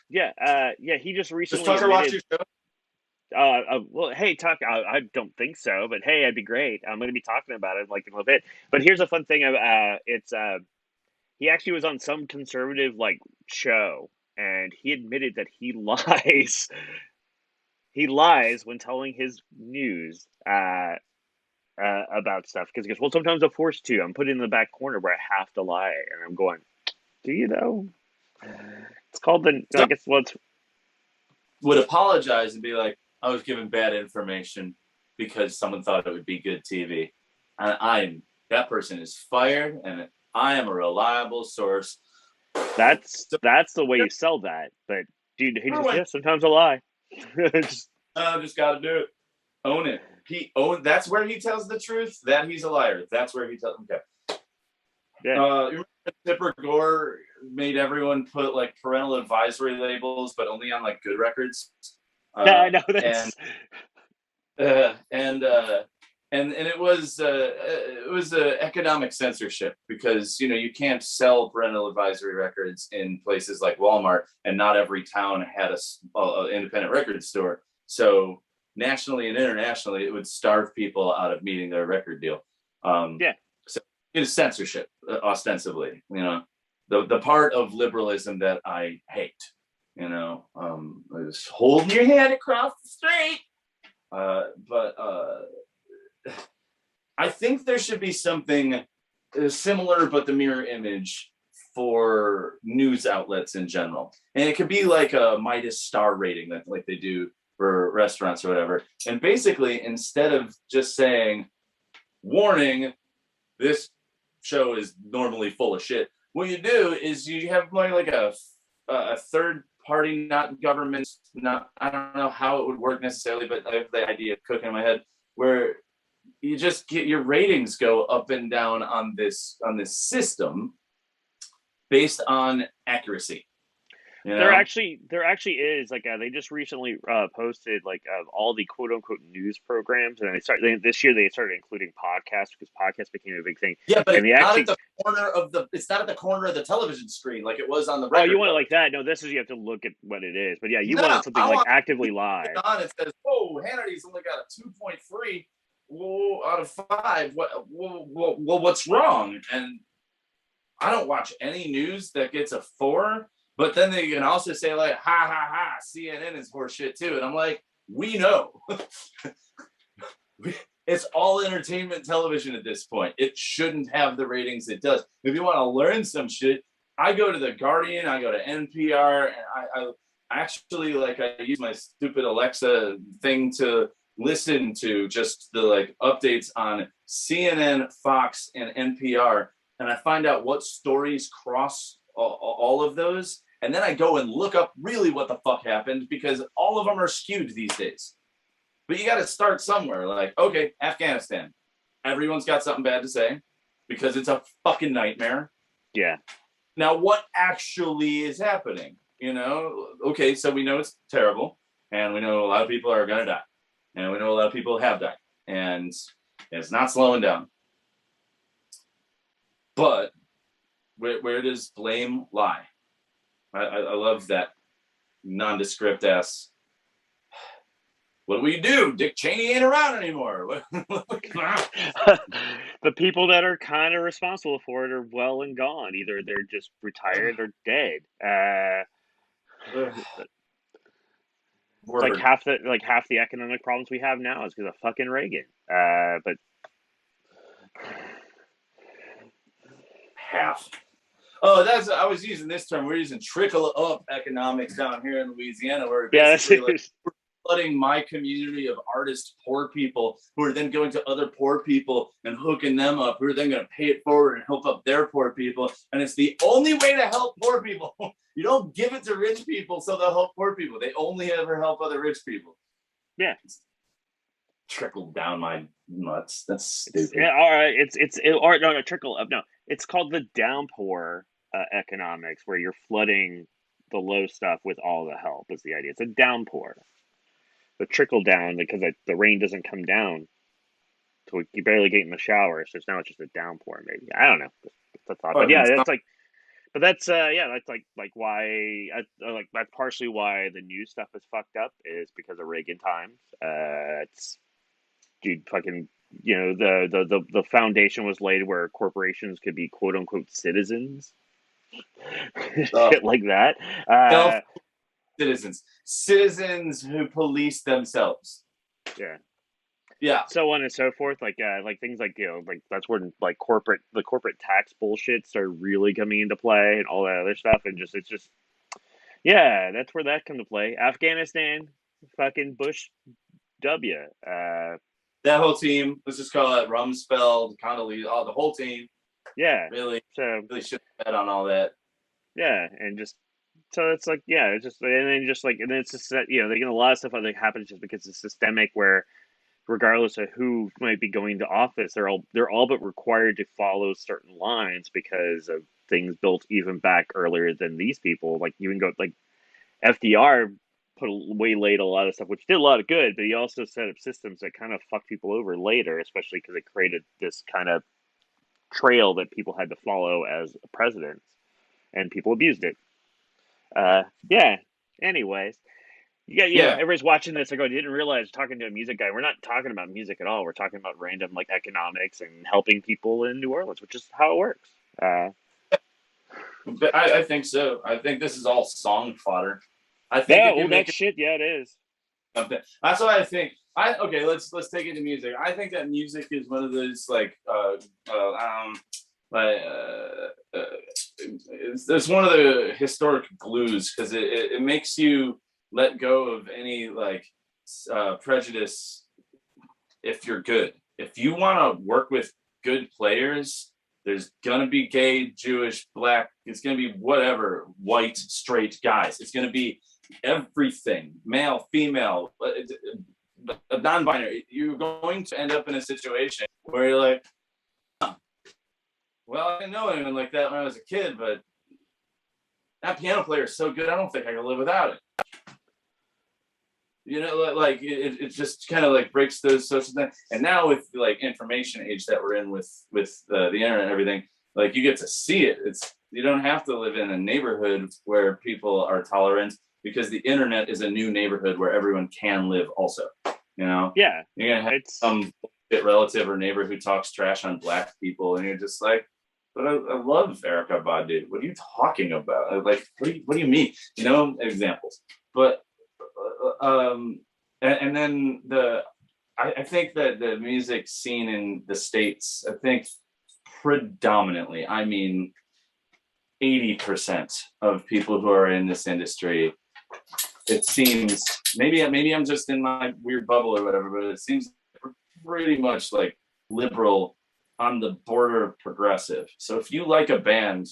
Yeah, he just recently. Does Tucker watch your show? Well, hey, Tuck, I don't think so, but hey, I'd be great. I'm going to be talking about it like in a little bit. But here's a fun thing. He actually was on some conservative like show, and he admitted that he lies. He lies when telling his news about stuff, because he goes, well, sometimes I'm forced to. I'm put in the back corner where I have to lie, and I'm going, do you though? It's called I guess would apologize and be like, I was given bad information because someone thought it would be good TV. And that person is fired, and I am a reliable source. That's the way you sell that. But dude, sometimes I lie. I just got to do it. Own it. That's where he tells the truth. That he's a liar. That's where he tells. Okay. Yeah. You remember Tipper Gore made everyone put like parental advisory labels, but only on like good records. Yeah, I know that's. And it was economic censorship, because you can't sell parental advisory records in places like Walmart, and not every town had a independent record store. So nationally and internationally, it would starve people out of meeting their record deal. Yeah. So it is censorship, ostensibly. The part of liberalism that I hate. Is holding your hand across the street. But I think there should be something similar, but the mirror image for news outlets in general. And it could be like a Midas star rating, that like they do for restaurants or whatever. And basically, instead of just saying, warning, this show is normally full of shit, what you do is you have more like a third party, not government, I don't know how it would work necessarily, but I have the idea cooking in my head, where you just get your ratings go up and down on this system based on accuracy. There actually is like they just recently posted like all the quote unquote news programs, and this year they started including podcasts, because podcasts became a big thing. Yeah, but it's not at the corner of the television screen like it was on the record. Oh, you want it like that? No, this is, you have to look at what it is. But yeah, you want something like actively live. It says, "Oh, Hannity's only got a 2.3 out of 5. What's wrong?" And I don't watch any news that gets a 4. But then they can also say like, ha, ha, ha, CNN is horseshit too. And I'm like, we know. It's all entertainment television at this point. It shouldn't have the ratings it does. If you want to learn some shit, I go to The Guardian, I go to NPR, and actually, like, I use my stupid Alexa thing to listen to just the like updates on CNN, Fox, and NPR, and I find out what stories cross all of those, and then I go and look up really what the fuck happened, because all of them are skewed these days. But you got to start somewhere. Like, okay, Afghanistan, everyone's got something bad to say because it's a fucking nightmare. Yeah. Now, what actually is happening? You know, okay, so we know it's terrible, and we know a lot of people are going to die, and we know a lot of people have died, and it's not slowing down. But where does blame lie? I love that nondescript ass. What do we do? Dick Cheney ain't around anymore. The people that are kind of responsible for it are well and gone. Either they're just retired or dead. Like half the economic problems we have now is because of fucking Reagan. But half. Oh, I was using this term. We're using trickle up economics down here in Louisiana, where basically we're flooding my community of artist poor people who are then going to other poor people and hooking them up, who are then going to pay it forward and help up their poor people. And it's the only way to help poor people. You don't give it to rich people so they'll help poor people. They only ever help other rich people. Yeah. Trickled down my nuts. That's stupid. Yeah, all right. No, trickle up. No, it's called the downpour economics, where you're flooding the low stuff with all the help. Is the idea? It's a downpour. The trickle down, because the rain doesn't come down, so you barely get in the shower. So now it's just a downpour. Maybe, I don't know. That's a thought. But yeah, that's like. But that's that's like why that's partially why the news stuff is fucked up, is because of Reagan times. It's dude fucking, you know, the foundation was laid where corporations could be quote unquote citizens. Shit like that. Citizens who police themselves. Yeah. So on and so forth. Like things like, you know, like that's where like the corporate tax bullshit started really coming into play, and all that other stuff, and it's just that's where that come to play. Afghanistan, fucking Bush W. That whole team, let's just call it Rumsfeld, Condoleezza, the whole team. Yeah. Really should have bet on all that. Yeah, and just so it's like, it's just, and then it's just that, you know, a lot of stuff that happens just because it's systemic, where regardless of who might be going to office, they're all but required to follow certain lines because of things built even back earlier than these people. Like you can go like FDR waylaid a lot of stuff, which did a lot of good, but he also set up systems that kind of fucked people over later, especially because it created this kind of trail that people had to follow as presidents, and people abused it. Anyways, everybody's watching this. They're going, didn't realize, talking to a music guy. We're not talking about music at all. We're talking about random like economics and helping people in New Orleans, which is how it works. But I think so. I think this is all song fodder. I think that shit. Yeah, it is. That's why I think. Okay, let's take it to music. I think that music is one of those it's one of the historic glues, because it makes you let go of any prejudice. If you're good, if you want to work with good players, there's gonna be gay, Jewish, black. It's gonna be whatever, white, straight guys. It's gonna be everything, male, female, non-binary. You're going to end up in a situation where you're like, well, I didn't know anyone like that when I was a kid, but that piano player is so good, I don't think I can live without it. You know, like it just kind of like breaks those social things. And now with like information age that we're in with the internet and everything, like you get to see it. You don't have to live in a neighborhood where people are tolerant, because the internet is a new neighborhood where everyone can live also. You know? Yeah. You're gonna have some relative or neighbor who talks trash on black people, and you're just like, but I love Erykah Badu. What are you talking about? Like, what do you mean? You know, examples. But and then I think that the music scene in the States, I think predominantly, I mean 80% of people who are in this industry it seems maybe I'm just in my weird bubble or whatever, but it seems pretty much like liberal on the border of progressive. So if you like a band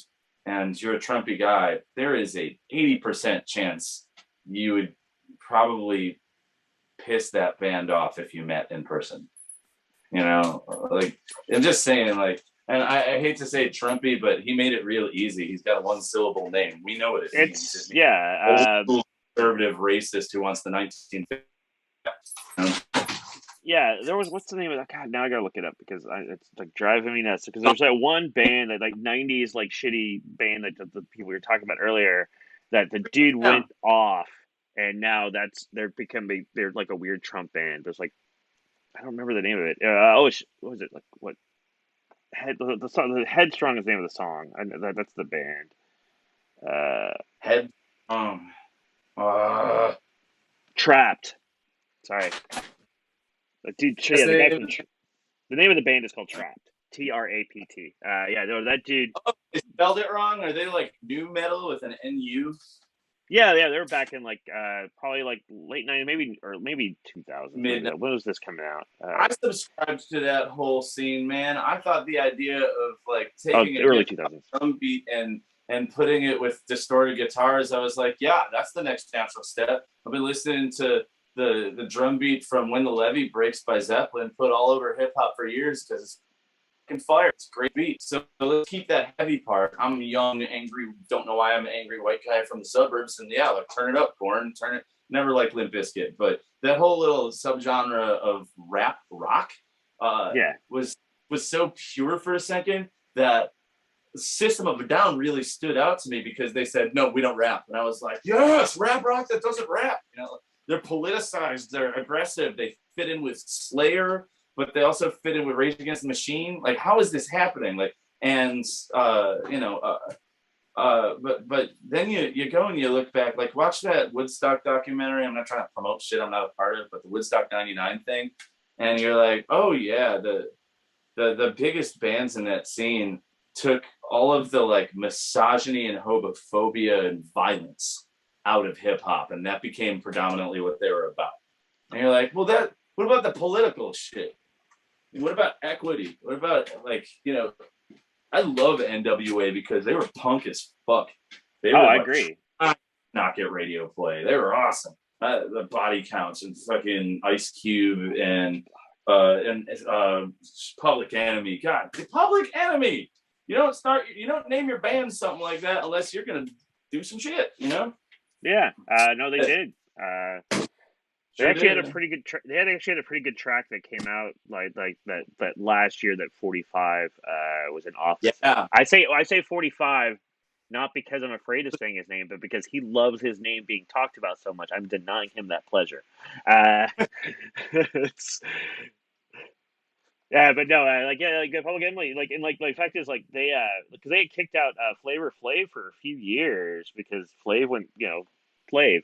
and you're a Trumpy guy, there is a 80% chance you would probably piss that band off if you met in person. You know, like I'm just saying, like, and I hate to say Trumpy, but he made it real easy. He's got a one syllable name. We know what it means. Old conservative racist who wants the 1950s. Yeah, there was, what's the name of that? God, now I gotta look it up because it's like driving me nuts. Because there's that one band, that like '90s like shitty band that the people we were talking about earlier, that the dude went off, and now they're like a weird Trump band. There's like, I don't remember the name of it. What was it, like what? The song, the Headstrong is the name of the song. That's the band. Trapped. Sorry. Dude, yeah, the name of the band is called Trapped. Trapt. Yeah, no, that dude. Oh, they spelled it wrong. Are they like new metal with an NU? Yeah, they were back in like probably like late '90s, maybe 2000. When was this coming out? I subscribed to that whole scene, man. I thought the idea of like taking early 2000s drum beat and putting it with distorted guitars, I was like, yeah, that's the next natural step. I've been listening to the drum beat from When the Levee Breaks by Zeppelin put all over hip hop for years because it's fucking fire. It's a great beat. So let's keep that heavy part. I'm young, angry, don't know why I'm an angry white guy from the suburbs. And yeah, like turn it up, Korn, turn it. Never liked Limp Bizkit, but that whole little subgenre of rap rock was so pure for a second that System of a Down really stood out to me because they said, no, we don't rap. And I was like, yes, rap rock that doesn't rap. You know, they're politicized, they're aggressive, they fit in with Slayer, but they also fit in with Rage Against the Machine. Like, how is this happening? Like, and but then you go and you look back, like watch that Woodstock documentary. I'm not trying to promote shit I'm not a part of, but the Woodstock '99 thing, and you're like, oh yeah, the biggest bands in that scene took all of the like misogyny and homophobia and violence out of hip hop, and that became predominantly what they were about. And you're like, well, what about the political shit? What about equity? What about, like, you know, I love NWA because they were punk as fuck. I agree. Not get radio play. They were awesome. The Body Counts and fucking Ice Cube and Public Enemy. God, the Public Enemy. You don't name your band something like that unless you're gonna do some shit, you know? Yeah. No, they did. They actually had a pretty good. They actually had a pretty good track that came out like that last year. That 45 was an off. Yeah. I say 45, not because I'm afraid of saying his name, but because he loves his name being talked about so much. I'm denying him that pleasure. Yeah, but no, like Public Enemy, the fact is like they because they had kicked out Flavor Flav for a few years because Flav went Flav.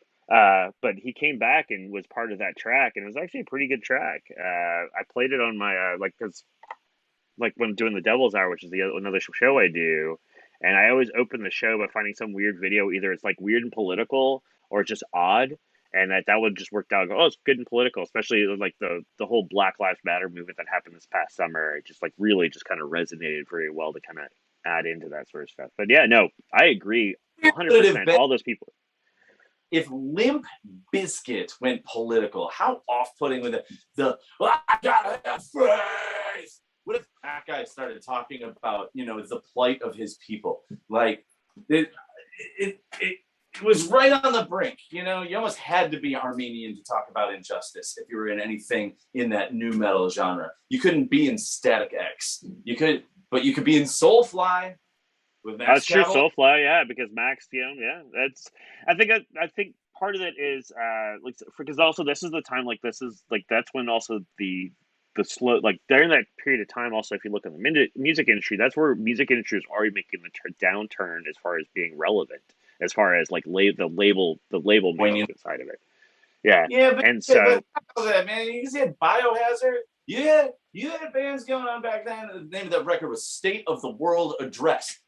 But he came back and was part of that track, and it was actually a pretty good track. I played it on my because when I'm doing the Devil's Hour, which is another show I do, and I always open the show by finding some weird video. Either it's like weird and political, or just odd, and that would just work out. Oh, it's good and political, especially like the whole Black Lives Matter movement that happened this past summer. It just like really just kind of resonated very well to kind of add into that sort of stuff. But yeah, no, I agree 100%. All those people. If Limp Bizkit went political, how off-putting would I gotta have faith. What if that guy started talking about, the plight of his people? Like, it was right on the brink. You almost had to be Armenian to talk about injustice if you were in anything in that new metal genre. You couldn't be in Static X. But you could be in Soulfly. That's true, Soulfly, yeah, because Max, that's. I think part of it is because also this is the time that's when also the slow during that period of time. Also, if you look at the music industry, that's where music industry is already making the downturn as far as being relevant, as far as like the label management side of it. Yeah, but man, you see Biohazard. Yeah, you had bands going on back then. The name of that record was State of the World Address.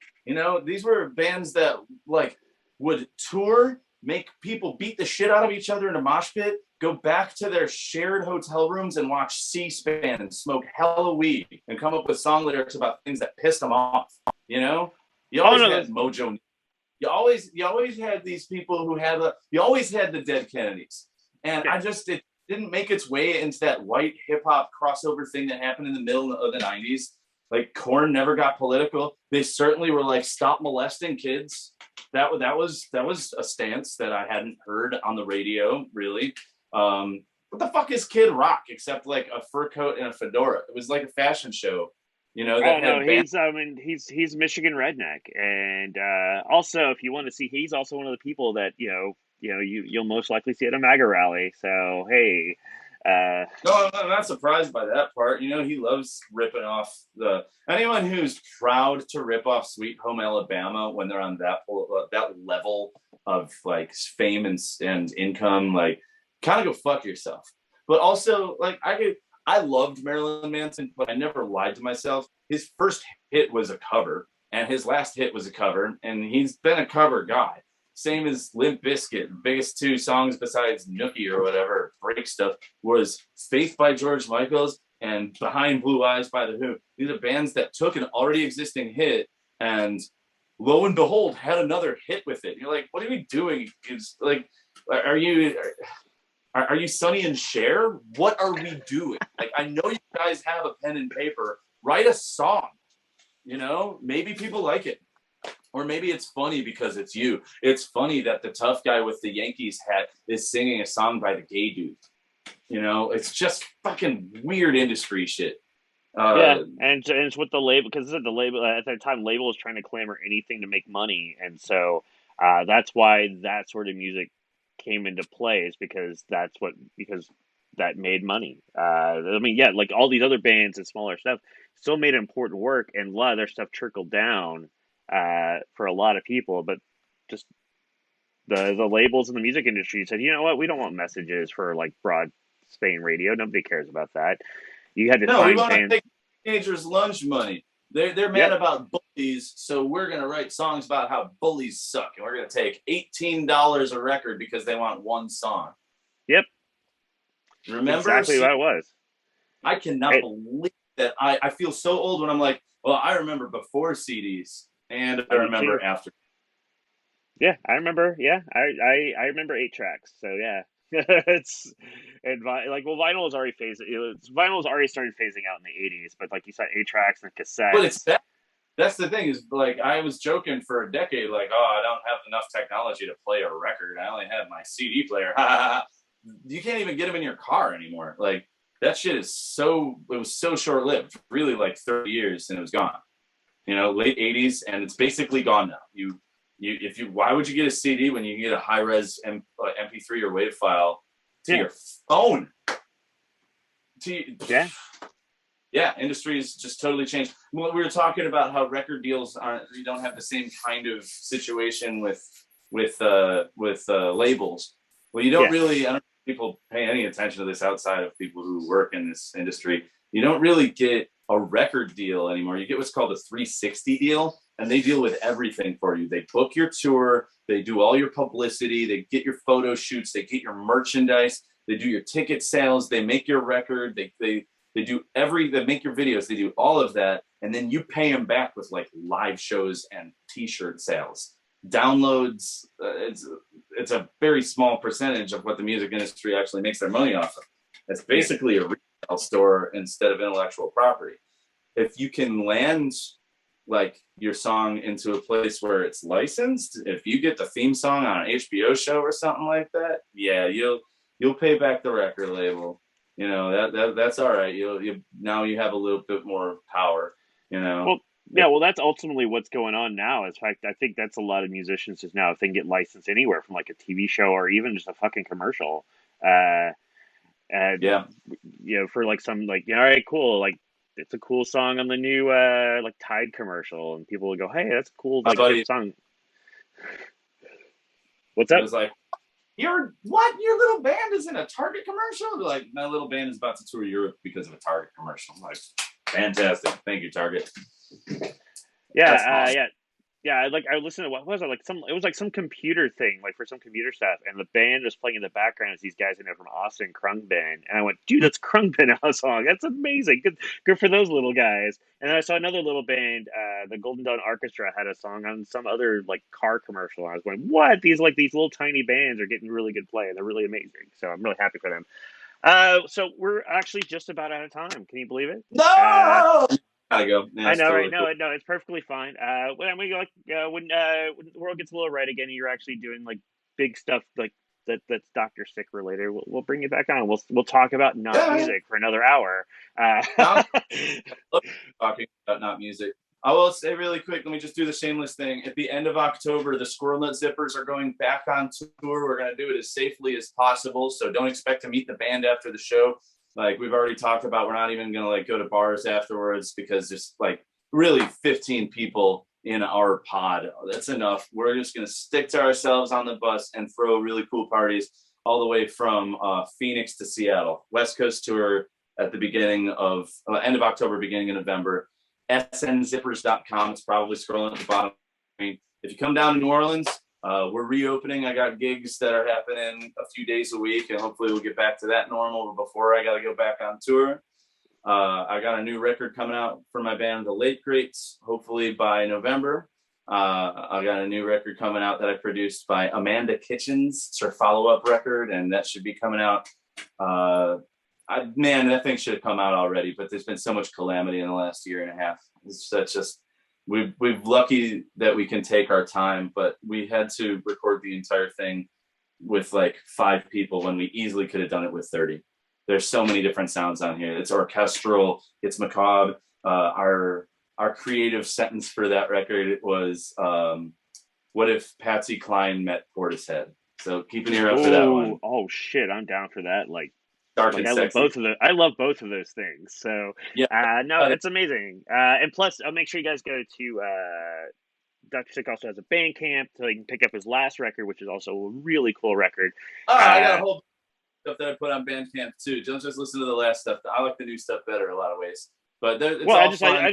These were bands that would tour make people beat the shit out of each other in a mosh pit, go back to their shared hotel rooms and watch C-SPAN and smoke hella weed and come up with song lyrics about things that pissed them off. You know, you always had Mojo. You always had these people who had you always had the Dead Kennedys, and it didn't make its way into that white hip hop crossover thing that happened in the middle of the 90s. Like Korn never got political. They certainly were like, stop molesting kids. That was a stance that I hadn't heard on the radio, really. What the fuck is Kid Rock except like a fur coat and a fedora? It was like a fashion show, you know. He's Michigan redneck, and also if you want to see, he's also one of the people that you'll most likely see at a MAGA rally. So hey. No, I'm not surprised by that part. You know, he loves ripping off anyone who's proud to rip off Sweet Home Alabama when they're on that level of like fame and income. Like, kind of go fuck yourself. But also, like, I loved Marilyn Manson, but I never lied to myself. His first hit was a cover, and his last hit was a cover, and he's been a cover guy. Same as Limp Bizkit. Biggest two songs besides Nookie or whatever, break stuff, was Faith by George Michael's and Behind Blue Eyes by The Who. These are bands that took an already existing hit and lo and behold had another hit with it. You're like, what are we doing? It's like, are you Sonny and Cher? What are we doing? Like, I know you guys have a pen and paper. Write a song. You know, maybe people like it. Or maybe it's funny because it's you. It's funny that the tough guy with the Yankees hat is singing a song by the gay dude. You know, it's just fucking weird industry shit. And it's with the label, because the label at that time, label was trying to clamor anything to make money, and so that's why that sort of music came into play, is because that made money. Like all these other bands and smaller stuff still made important work, and a lot of their stuff trickled down for a lot of people, but just the labels in the music industry said, you know what, we don't want messages for like broad Spain radio. Nobody cares about that. You had to we find want bands. to take teenagers' lunch money. They're mad about bullies, so we're gonna write songs about how bullies suck, and we're gonna take $18 a record because they want one song. Yep. Remember exactly what it was. I cannot believe that. I feel so old when I'm like, well, I remember before CDs. And I remember after. Yeah, I remember. Yeah, I remember 8-tracks. So yeah, vinyl was already vinyl was already started phasing out in the 80s. But like you said, 8-tracks and cassettes. But that's the thing, is like, I was joking for a decade, like, oh, I don't have enough technology to play a record. I only have my CD player. You can't even get them in your car anymore. Like, that shit it was so short lived. Really, like 30 years, and it was gone. You know, late 80s, and it's basically gone now. Why would you get a CD when you can get a high res MP3 or WAV file to your phone? Industry's just totally changed. Well, we were talking about how record deals you don't have the same kind of situation with labels. Well, you don't really. I don't know if people pay any attention to this outside of people who work in this industry. You don't really get a record deal anymore. You get what's called a 360 deal, and they deal with everything for you. They book your tour, they do all your publicity, they get your photo shoots, they get your merchandise, they do your ticket sales, they make your record, they do they make your videos, they do all of that, and then you pay them back with like live shows and t-shirt sales. Downloads, it's a very small percentage of what the music industry actually makes their money off of. It's basically a retail store instead of intellectual property. If you can land like your song into a place where it's licensed, if you get the theme song on an HBO show or something like that, yeah, you'll pay back the record label. You know, that's all right. Now you have a little bit more power, you know. Well, that's ultimately what's going on now. In fact, I think that's a lot of musicians just now, if they can get licensed anywhere from like a TV show or even just a fucking commercial. For like some like, all right, cool, like it's a cool song on the new like Tide commercial, and people will go, hey, that's a cool song. What's up? It was like, your little band is in a Target commercial? They're like, my little band is about to tour Europe because of a Target commercial. I'm like, fantastic, thank you, Target. Yeah, awesome. Yeah, I listened to, what was it, like it was like some computer thing, like for some computer stuff, and the band was playing in the background as these guys in there from Austin, Krungbin, and I went, dude, that's Krungbin a song. That's amazing. Good for those little guys. And then I saw another little band, the Golden Dawn Orchestra had a song on some other like car commercial, and I was going, what? These little tiny bands are getting really good play, and they're really amazing. So I'm really happy for them. So we're actually just about out of time. Can you believe it? No, gotta go. Yeah, I it's know, right? totally No, cool. no, it's perfectly fine. When the world gets a little right again, and you're actually doing like big stuff like that's Doctor Sick related. We'll bring you back on. We'll talk about not Yeah, music for another hour. sounds love talking about not music. I will say really quick, let me just do the shameless thing. At the end of October, the Squirrel Nut Zippers are going back on tour. We're going to do it as safely as possible. So don't expect to meet the band after the show. Like we've already talked about, we're not even going to like go to bars afterwards because there's like really 15 people in our pod. That's enough. We're just going to stick to ourselves on the bus and throw really cool parties all the way from Phoenix to Seattle. West Coast tour at the beginning of end of October, beginning of November. snzippers.com. It's probably scrolling at the bottom. I mean, if you come down to New Orleans, we're reopening. I got gigs that are happening a few days a week, and hopefully we'll get back to that normal before I got to go back on tour. I got a new record coming out for my band, The Late Greats, hopefully by November. I got a new record coming out that I produced by Amanda Kitchens. It's her follow-up record, and that should be coming out. Man, that thing should have come out already, but there's been so much calamity in the last year and a half. That's just we've lucky that we can take our time, but we had to record the entire thing with like 5 people when we easily could have done it with 30. There's so many different sounds on here. It's orchestral, it's macabre. Our creative sentence for that record was, what if Patsy Cline met Portishead? So keep an ear out for that one. Oh shit, I'm down for that. Dark and sexy. I love both of those things. So Yeah. no, it's amazing. And plus, I'll make sure you guys go to Dr. Sick also has a Bandcamp so you can pick up his last record, which is also a really cool record. I got a whole stuff that I put on Bandcamp too. Don't just listen to the last stuff. I like the new stuff better a lot of ways. But it's all fun. I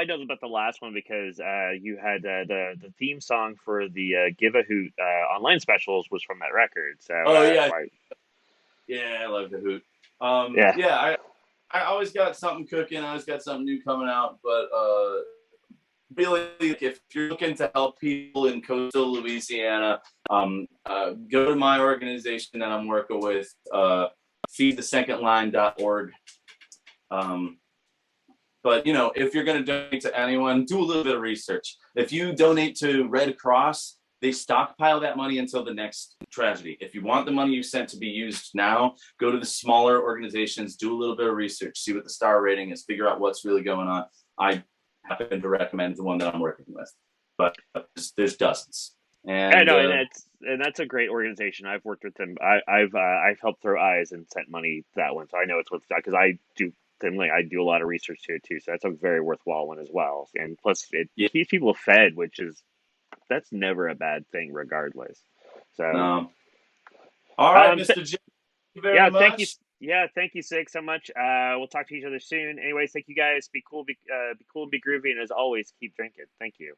know about the last one because you had the theme song for the Give a Hoot online specials was from that record. So Yeah, I love the Hoot. I always got something cooking. I always got something new coming out. But really, if you're looking to help people in coastal Louisiana, go to my organization that I'm working with, feedthesecondline.org. But, if you're going to donate to anyone, do a little bit of research. If you donate to Red Cross, they stockpile that money until the next tragedy. If you want the money you sent to be used now, go to the smaller organizations, do a little bit of research, see what the star rating is, figure out what's really going on. I happen to recommend the one that I'm working with, but there's dozens. And I know, and that's a great organization. I've worked with them. I've helped throw eyes and sent money to that one, so I know it's what's that because I do a lot of research to it too. So that's a very worthwhile one as well. And plus, it keeps people fed, which is that's never a bad thing, regardless. So, all right, Mr. J. Thank you very much. Thank you. Yeah, thank you, Sig, so much. We'll talk to each other soon. Anyways, thank you guys. Be cool, be cool, and be groovy. And as always, keep drinking. Thank you.